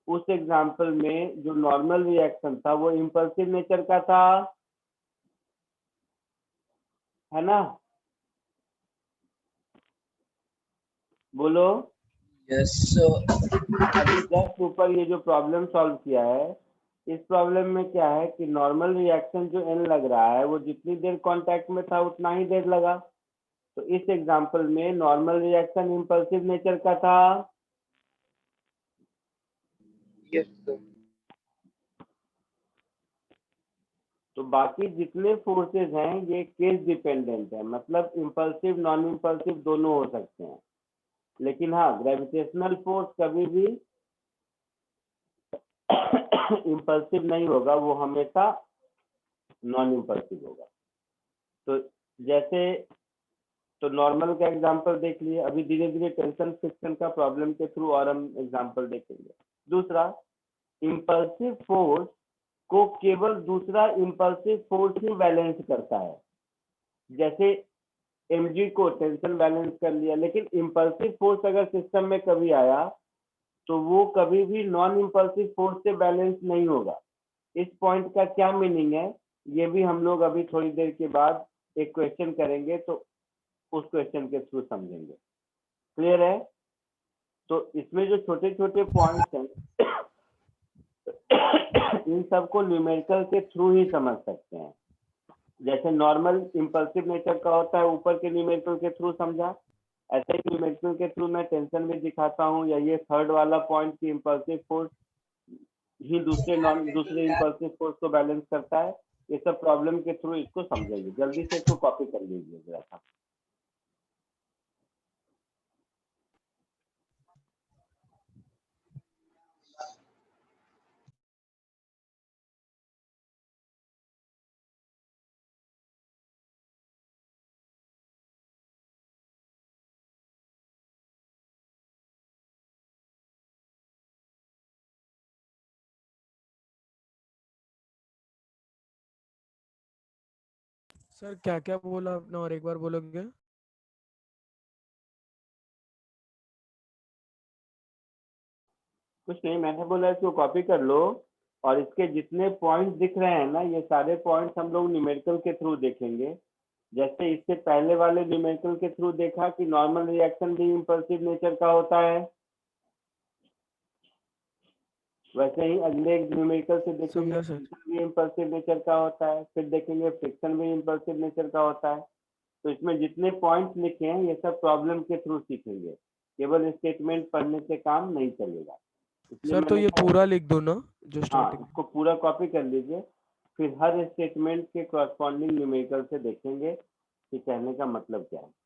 उस एग्जांपल में जो नॉर्मल रिएक्शन था वो इम्पल्सिव नेचर का था, है ना? बोलो। Yes sir. अभी जस्ट ऊपर ये जो प्रॉब्लम सॉल्व किया है, इस प्रॉब्लम में क्या है कि नॉर्मल रिएक्शन जो n लग रहा है वो जितनी देर कांटेक्ट में था उतना ही देर लगा। तो इस एग्जांपल में नॉर्मल रिएक्शन इम्पल्सिव नेचर का था। Yes sir. तो बाकी जितने फोर्सेस हैं ये केस डिपेंडेंट है, मतलब इम्पल्सिव नॉन इम्पल्सिव दोनों हो सकते हैं। लेकिन हाँ, ग्रेविटेशनल फोर्स कभी भी इम्पल्सिव नहीं होगा, वो हमेशा नॉन इम्पल्सिव होगा। तो जैसे, तो नॉर्मल का एग्जांपल देख लिए, अभी धीरे धीरे टेंशन फ्रिक्शन का प्रॉब्लम के थ्रू और हम एग्जांपल देखेंगे। दूसरा, इम्पल्सिव फोर्स को केवल दूसरा इम्पल्सिव फोर्स ही बैलेंस करता है। जैसे mg को टेंशन बैलेंस कर लिया, लेकिन इम्पल्सिव फोर्स अगर सिस्टम में कभी आया तो वो कभी भी नॉन इम्पल्सिव फोर्स से बैलेंस नहीं होगा। इस पॉइंट का क्या मीनिंग है ये भी हम लोग अभी थोड़ी देर के बाद एक क्वेश्चन करेंगे, तो उस क्वेश्चन के थ्रू समझेंगे। क्लियर है? तो इसमें जो छोटे छोटे पॉइंट्स हैं इन सबको न्यूमेरिकल के थ्रू ही समझ सकते हैं। जैसे नॉर्मल इम्पल्सिव नेचर का होता है, ऊपर के न्यूमेरिकल के थ्रू समझा, ऐसे ही न्यूमेरिकल के थ्रू मैं टेंशन में दिखाता हूँ, या ये थर्ड वाला पॉइंट की इम्पल्सिव फोर्स ही दूसरे इम्पल्सिव फोर्स को बैलेंस करता है। ये सब प्रॉब्लम के थ्रू इसको समझेंगे। जल्दी से इसको कॉपी कर लीजिए जरा सा। सर क्या क्या बोला आपने और एक बार बोलोगे? कुछ नहीं, मैंने बोला इसको कॉपी कर लो और इसके जितने पॉइंट्स दिख रहे हैं ना, ये सारे पॉइंट्स हम लोग न्यूमेरिकल के थ्रू देखेंगे। जैसे इससे पहले वाले न्यूमेरिकल के थ्रू देखा कि नॉर्मल रिएक्शन भी इम्पल्सिव नेचर का होता है, वैसे ही अगले न्यूमेरिकल से देखेंगे समझा सर। फ्रिक्शन भी इम्पल्सिव नेचर का होता है, फिर देखेंगे फ्रिक्शन भी इम्पल्सिव नेचर का होता है। तो इसमें जितने पॉइंट्स लिखे हैं ये सब प्रॉब्लम के थ्रू सीखेंगे, केवल स्टेटमेंट पढ़ने से काम नहीं चलेगा। इसलिए सर तो मैंने ये कहा, पूरा लिख दो ना जो हाँ स्टार्टिंग। इसको पूरा कॉपी कर लीजिए, फिर हर स्टेटमेंट के कॉरस्पॉन्डिंग न्यूमेरिकल से देखेंगे कि कहने का मतलब क्या है।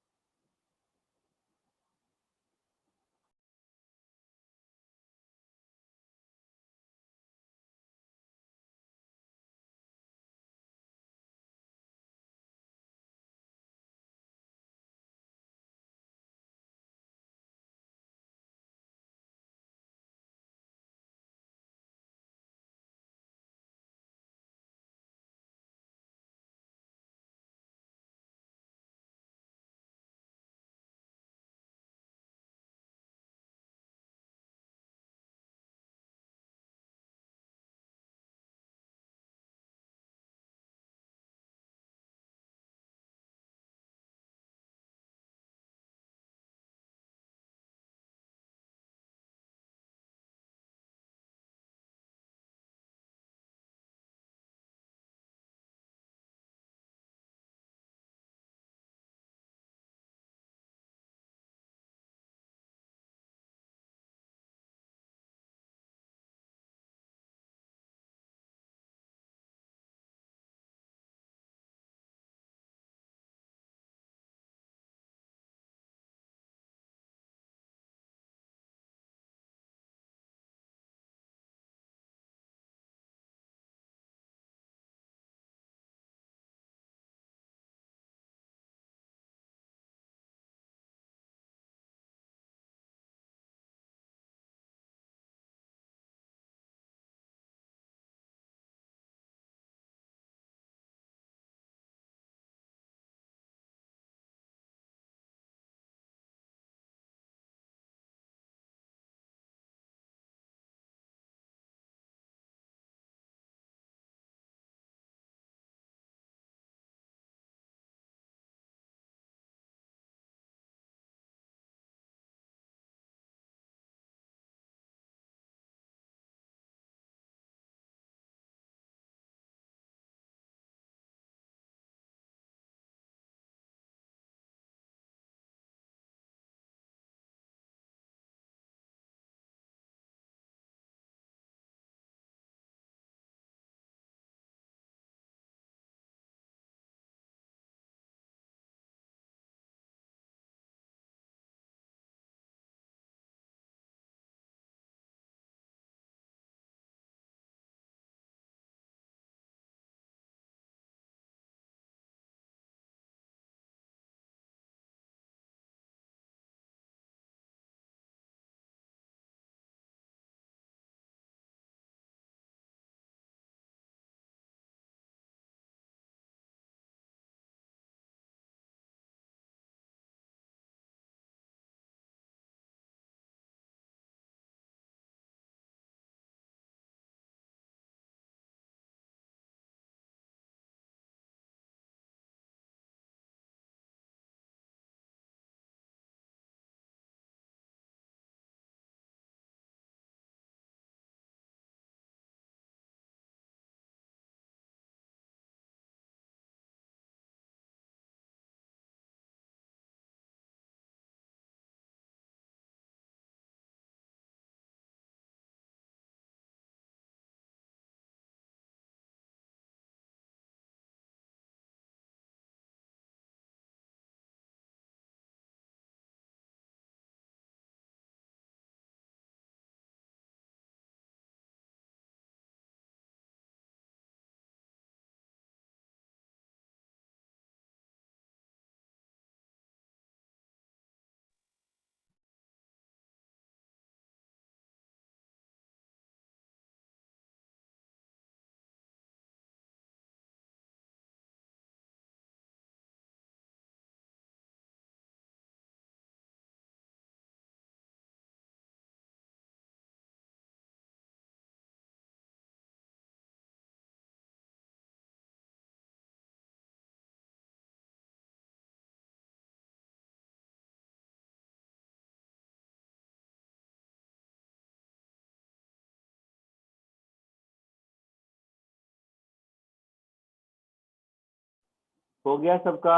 हो गया सबका?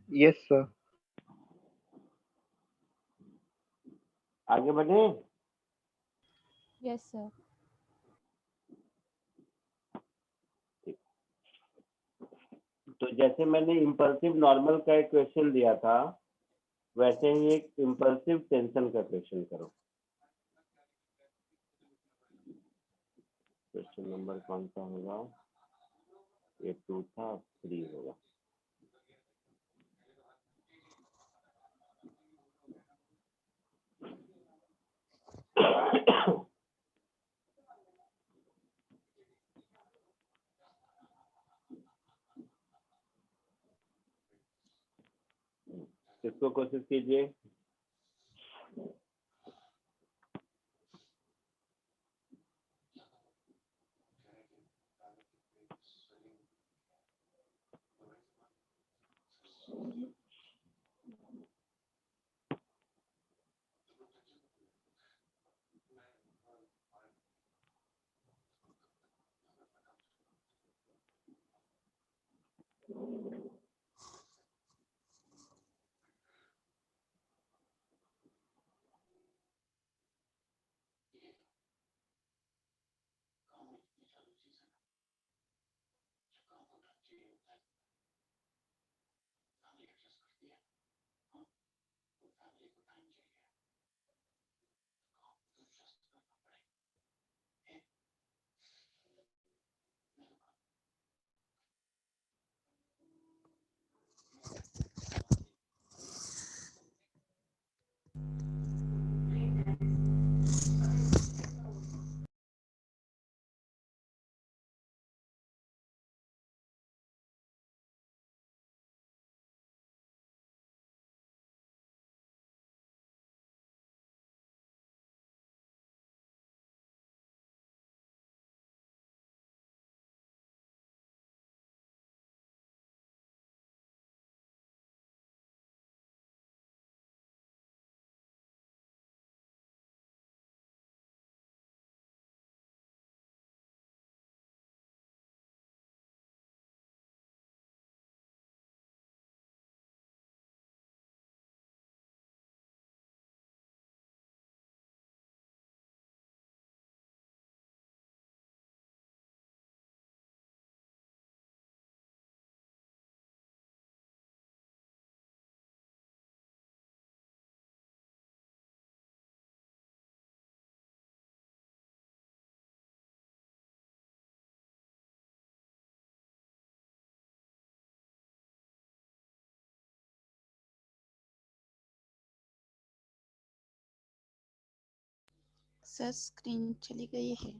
Yes sir. आगे बढ़े? Yes, sir. तो जैसे मैंने इम्पल्सिव नॉर्मल का एक क्वेश्चन दिया था, वैसे ही एक इम्पल्सिव टेंशन का क्वेश्चन करो। क्वेश्चन नंबर कौन सा होगा? ये 2 था, 3 होगा। इसको कोशिश कीजिए। सर स्क्रीन चली गई है।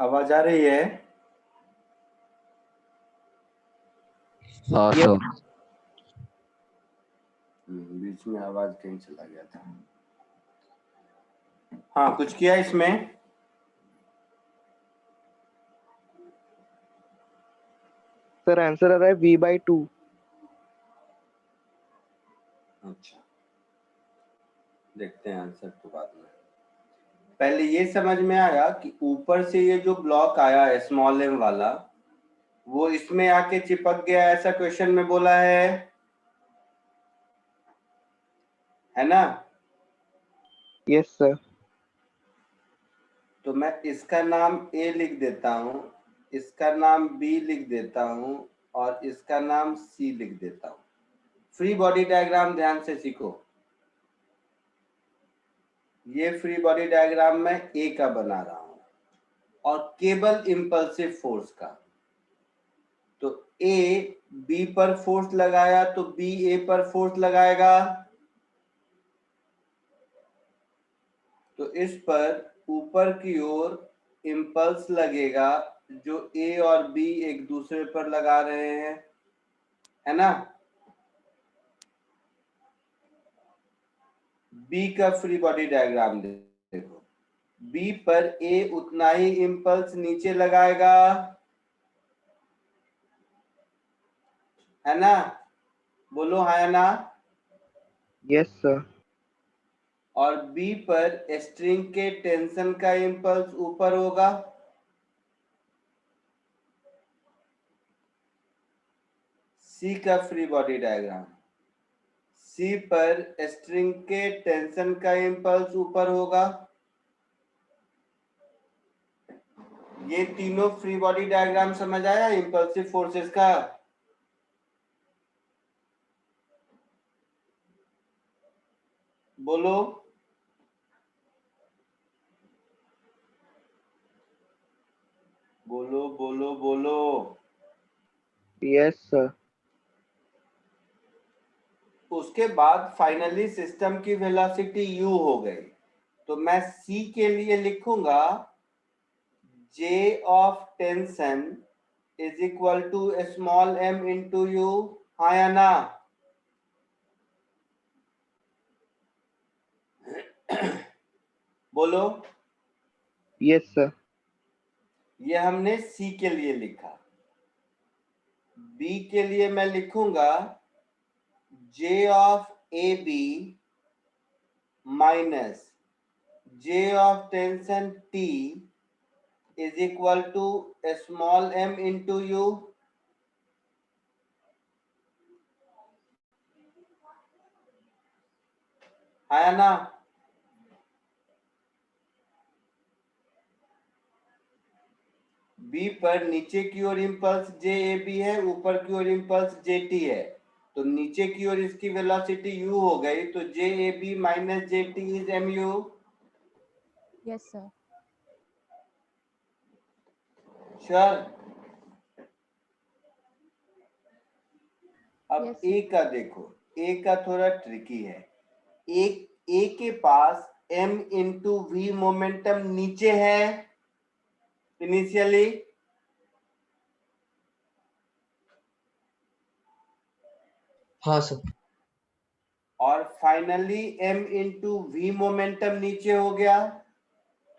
आवाज आ रही है? हाँ Yes. सर। बीच में आवाज कहीं चला गया था। हाँ, कुछ किया इसमें? सर आंसर आ रहा है V/2। अच्छा, देखते हैं आंसर तो बाद में। पहले ये समझ में आया कि ऊपर से ये जो ब्लॉक आया है स्मॉल m वाला, वो इसमें आके चिपक गया, ऐसा क्वेश्चन में बोला है ना? Yes sir. तो मैं इसका नाम A लिख देता हूँ, इसका नाम B लिख देता हूँ और इसका नाम C लिख देता हूँ। फ्री बॉडी डायग्राम ध्यान से सीखो। ये फ्री बॉडी डायग्राम मैं A का बना रहा हूँ और केवल इंपल्सिव फोर्स का। तो A B पर फोर्स लगाया तो B A पर फोर्स लगाएगा, तो इस पर ऊपर की ओर इंपल्स लगेगा जो A और B एक दूसरे पर लगा रहे हैं, है ना? B का फ्री बॉडी डायग्राम देखो, B पर A उतना ही इंपल्स नीचे लगाएगा, है ना? बोलो हाँ या ना? Yes sir. और B पर स्ट्रिंग के टेंशन का इंपल्स ऊपर होगा, C का फ्री बॉडी डायग्राम, C पर स्ट्रिंग के टेंशन का इंपल्स ऊपर होगा। ये तीनों फ्री बॉडी डायग्राम समझ आया इंपल्सिव फोर्सेस का? बोलो। बोलो बोलो बोलो। Yes sir. उसके बाद फाइनली सिस्टम की वेलोसिटी u हो गई, तो मैं C के लिए लिखूंगा J of tension is equal to small m into u, हाँ या ना? बोलो। Yes sir. ये हमने C के लिए लिखा। B के लिए मैं लिखूंगा J of AB minus J of tension T is equal to small m into u, है ना? B पर नीचे की ओर इंपल्स JAB है, ऊपर की ओर इंपल्स JT है, तो नीचे की ओर इसकी वेलोसिटी u हो गई, तो JAB minus JT is mu। Yes, sir. Sure? अब Yes, A sir. का देखो, A का थोड़ा ट्रिकी है। A के पास m इंटू v मोमेंटम नीचे है इनिशियली, हाँ सर। और finally m into v momentum नीचे हो गया,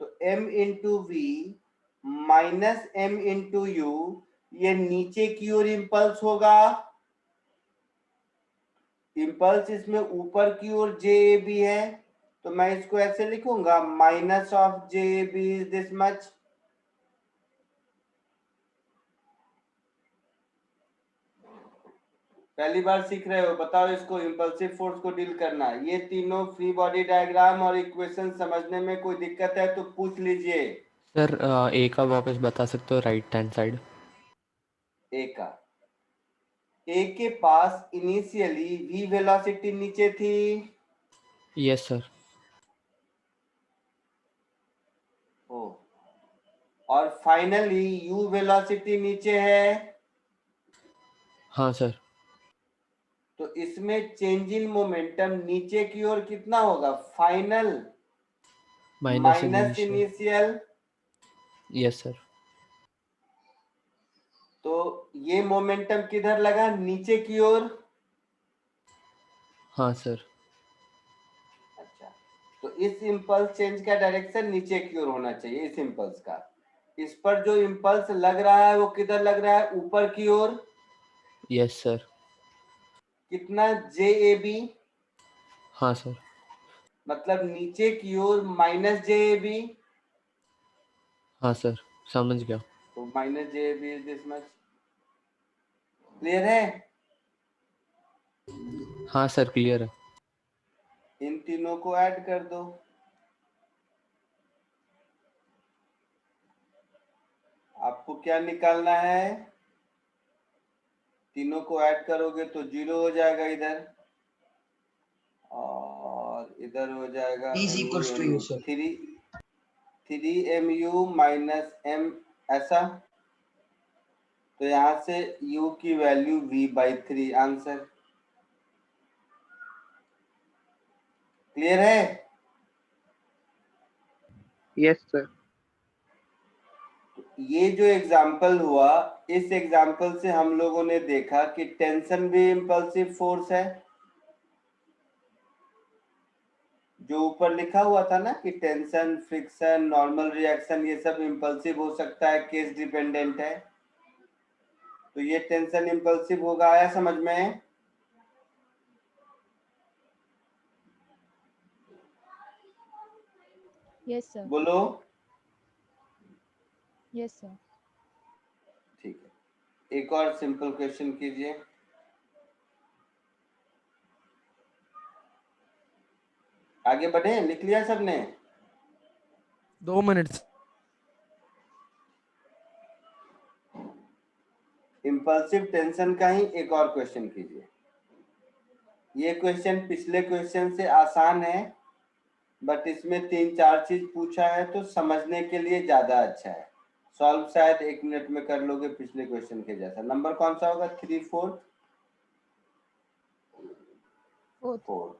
तो m into v minus m into you, ये नीचे की ओर इंपल्स होगा। इंपल्स इसमें ऊपर की ओर JAB है, तो मैं इसको ऐसे लिखूंगा minus of JAB is this much. पहली बार सीख रहे हो, बताओ इसको इंपल्सिव फोर्स को डील करना। ये तीनों फ्री बॉडी डायग्राम और इक्वेशन समझने में कोई दिक्कत है तो पूछ लीजिए। सर ए का वापस बता सकते हो, राइट हैंड साइड? ए का, ए के पास इनिशियली v वेलोसिटी नीचे थी, यस सर। ओ, और फाइनली u वेलोसिटी नीचे है, हाँ सर। तो इसमें चेंज इन मोमेंटम नीचे की ओर कितना होगा? Final minus minus initial. Initial. Yes sir. तो ये मोमेंटम किधर लगा, नीचे की ओर। हाँ सर। अच्छा, तो इस इम्पल्स चेंज का डायरेक्शन नीचे की ओर होना चाहिए, इस इम्पल्स का। इस पर जो इम्पल्स लग रहा है वो किधर लग रहा है, ऊपर की ओर। Yes sir. कितना, JAB, हाँ सर। मतलब नीचे की ओर -JAB। हाँ सर, समझ गया। तो -JAB is this much. Clear है? हाँ सर, क्लियर है। इन तीनों को ऐड कर दो। आपको क्या निकालना है, तीनों को ऐड करोगे तो 0 हो जाएगा इधर, और इधर हो जाएगा P is equals to U, sir. 3mu -m, ऐसा। तो यहाँ से u की वैल्यू v/3 आंसर। क्लियर है? Yes sir. ये जो एग्जाम्पल हुआ, इस एग्जाम्पल से हम लोगों ने देखा कि टेंशन भी इम्पल्सिव फोर्स है। जो ऊपर लिखा हुआ था ना कि टेंशन, फ्रिक्शन, नॉर्मल रिएक्शन, ये सब इम्पल्सिव हो सकता है, केस डिपेंडेंट है। तो ये टेंशन इम्पल्सिव होगा, आया समझ में? Yes, sir. बोलो। Yes, sir. ठीक है, एक और सिंपल क्वेश्चन कीजिए। आगे बढ़े, लिख लिया सबने? 2 मिनट। इम्पल्सिव टेंशन का ही एक और क्वेश्चन कीजिए। ये क्वेश्चन पिछले क्वेश्चन से आसान है, बट इसमें 3-4 चीज पूछा है तो समझने के लिए ज्यादा अच्छा है। सॉल्व शायद 1 मिनट में कर लोगे, पिछले क्वेश्चन के जैसा। नंबर कौन सा होगा, 3, 4? Fourth. 4।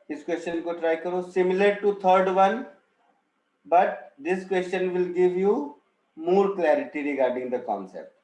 इस क्वेश्चन को ट्राई करो, similar to third one, but this question will give you more clarity regarding the concept.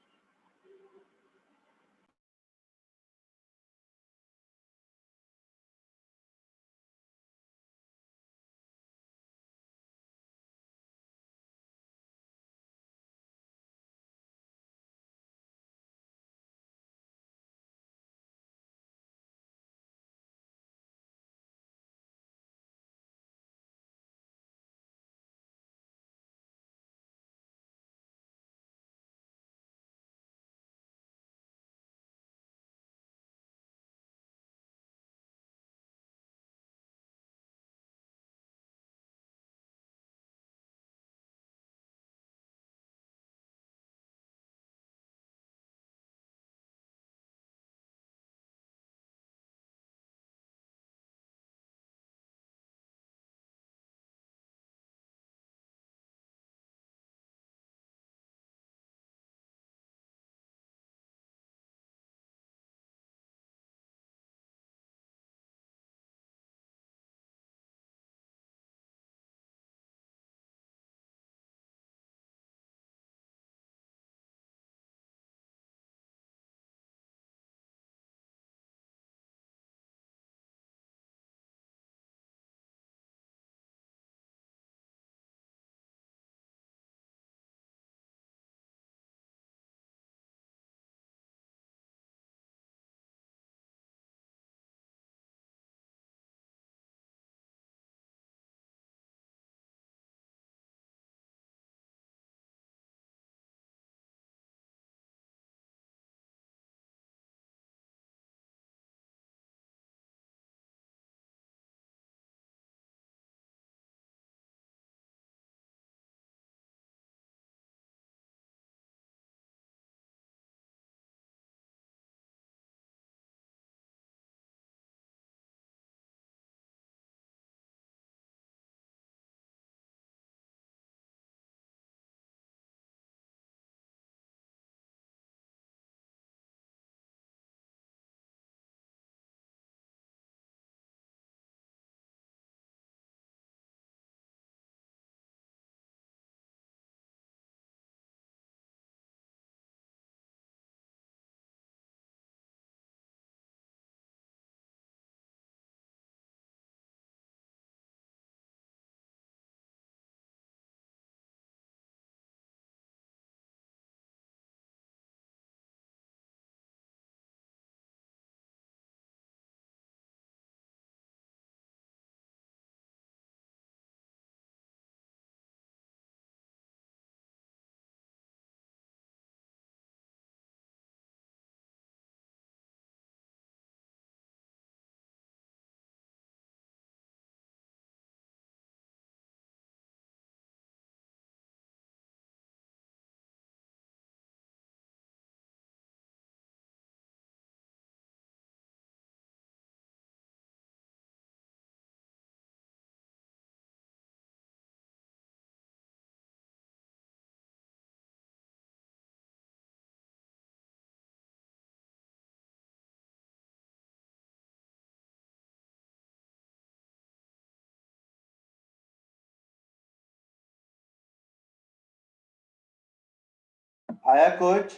आया कुछ?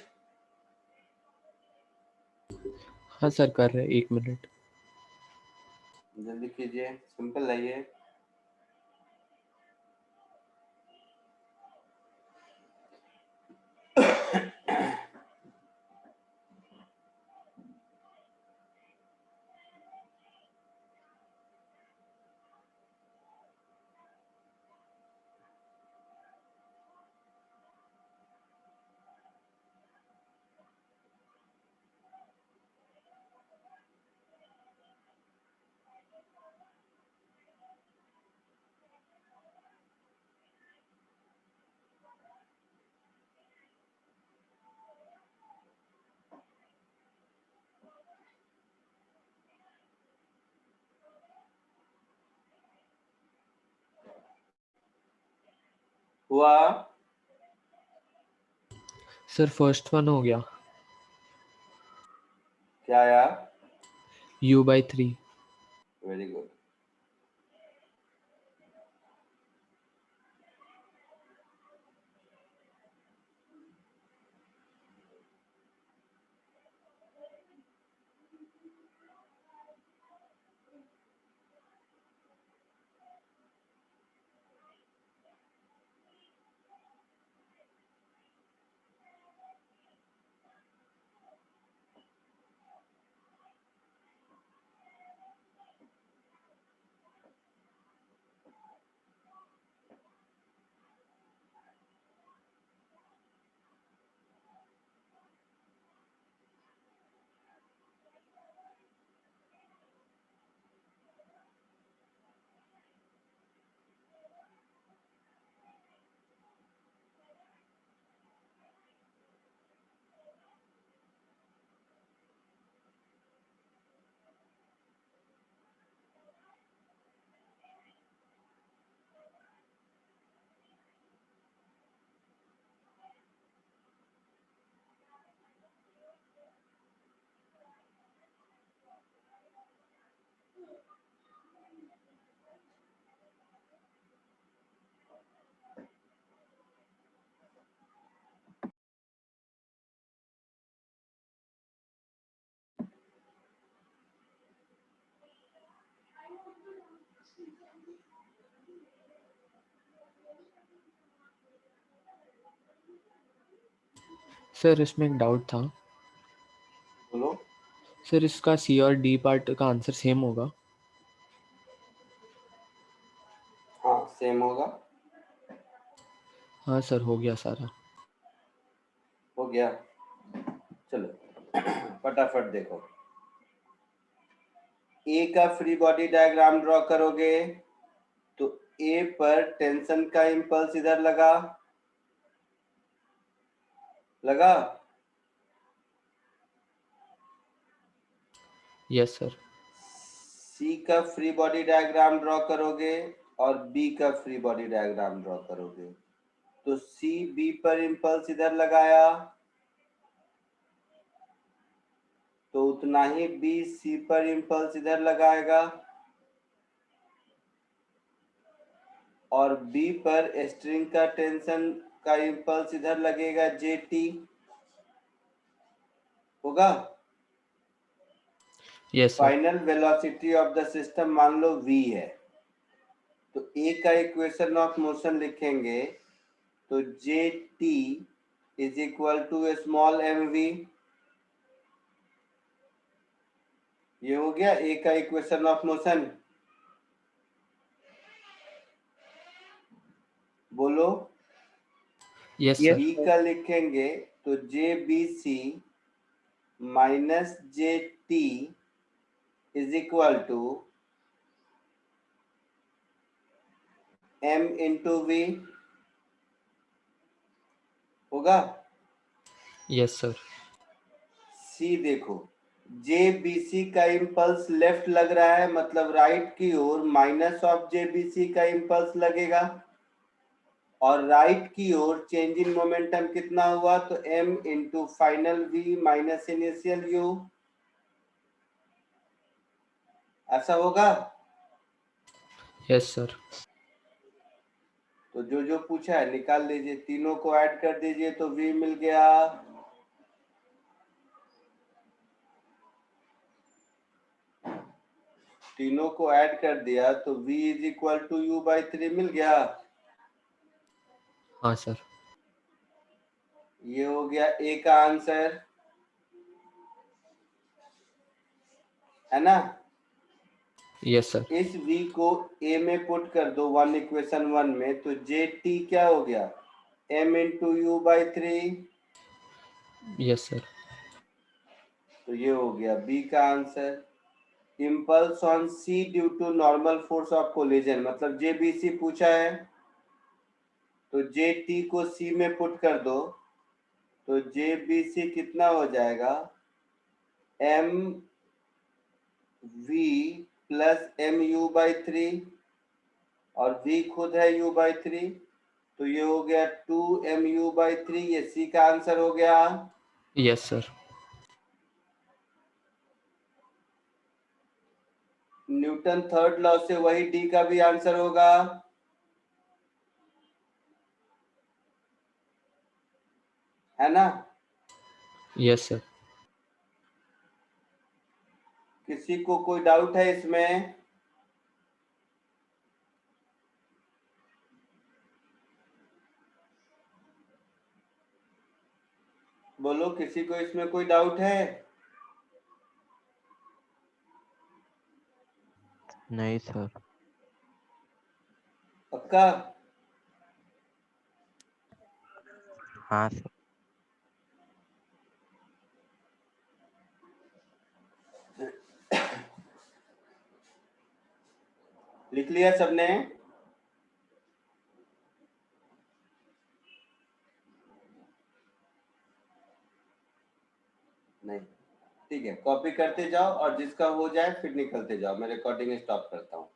हाँ सर कर रहे हैं, 1 मिनट। जल्दी कीजिए, सिंपल है ये। हुआ? सर फर्स्ट वन हो गया, क्या आया? U/3। Very good. सर इसमें एक डाउट था। बोलो। सर इसका C और D पार्ट का आंसर सेम होगा? हाँ सेम होगा। हाँ सर हो गया सारा। हो गया, चलो फटाफट देखो। ए का फ्री बॉडी डायग्राम ड्रॉ करोगे तो ए पर टेंशन का इंपल्स इधर लगा, लगा? Yes sir. सी का फ्री बॉडी डायग्राम ड्रॉ करोगे और बी का फ्री बॉडी डायग्राम ड्रॉ करोगे तो सी बी पर इंपल्स इधर लगाया तो उतना ही बी सी पर इंपल्स इधर लगाएगा और बी पर स्ट्रिंग का टेंशन का इंपल्स इधर लगेगा जेटी, होगा? Yes sir. Final velocity of the system मान लो v है तो ए का इक्वेशन ऑफ मोशन लिखेंगे तो J T is equal to small M V. ये हो गया ए का इक्वेशन ऑफ मोशन। बोलो। Yes Yes, sir. बी का लिखेंगे तो J B C minus J T is equal to M into V, होगा? Yes sir. सी देखो, जे बी सी का इम्पल्स लेफ्ट लग रहा है मतलब राइट की ओर minus of J B C का इम्पल्स लगेगा और राइट की ओर चेंज इन मोमेंटम कितना हुआ तो m into final v minus initial u, ऐसा होगा? Yes sir. तो जो जो पूछा है निकाल लीजिए, तीनों को ऐड कर दीजिए तो v मिल गया तीनों को ऐड कर दिया तो v is equal to u by 3 मिल गया। हाँ सर। ये हो गया ए का आंसर, है ना। Yes sir. इस v को a में पुट कर दो इक्वेशन 1 में, तो j क्या हो गया m into u by 3। Yes sir. तो ये हो गया b का answer. Impulse on c due to normal force of collision, मतलब JBC पूछा है तो JT को c में पुट कर दो, तो JBC कितना हो जाएगा mv प्लस mu बाई 3, और v खुद है u बाई 3, तो ये हो गया 2mu बाई 3। ये c का आंसर हो गया। Yes sir. Newton third law से वही डी का भी आंसर होगा। है ना। Yes sir. किसी को कोई डाउट है इसमें? बोलो, किसी को इसमें कोई डाउट है? नहीं सर। पक्का? हाँ सर। लिख लिया सबने? नहीं, ठीक है, कॉपी करते जाओ और जिसका हो जाए फिर निकलते जाओ। मैं रिकॉर्डिंग स्टॉप करता हूँ।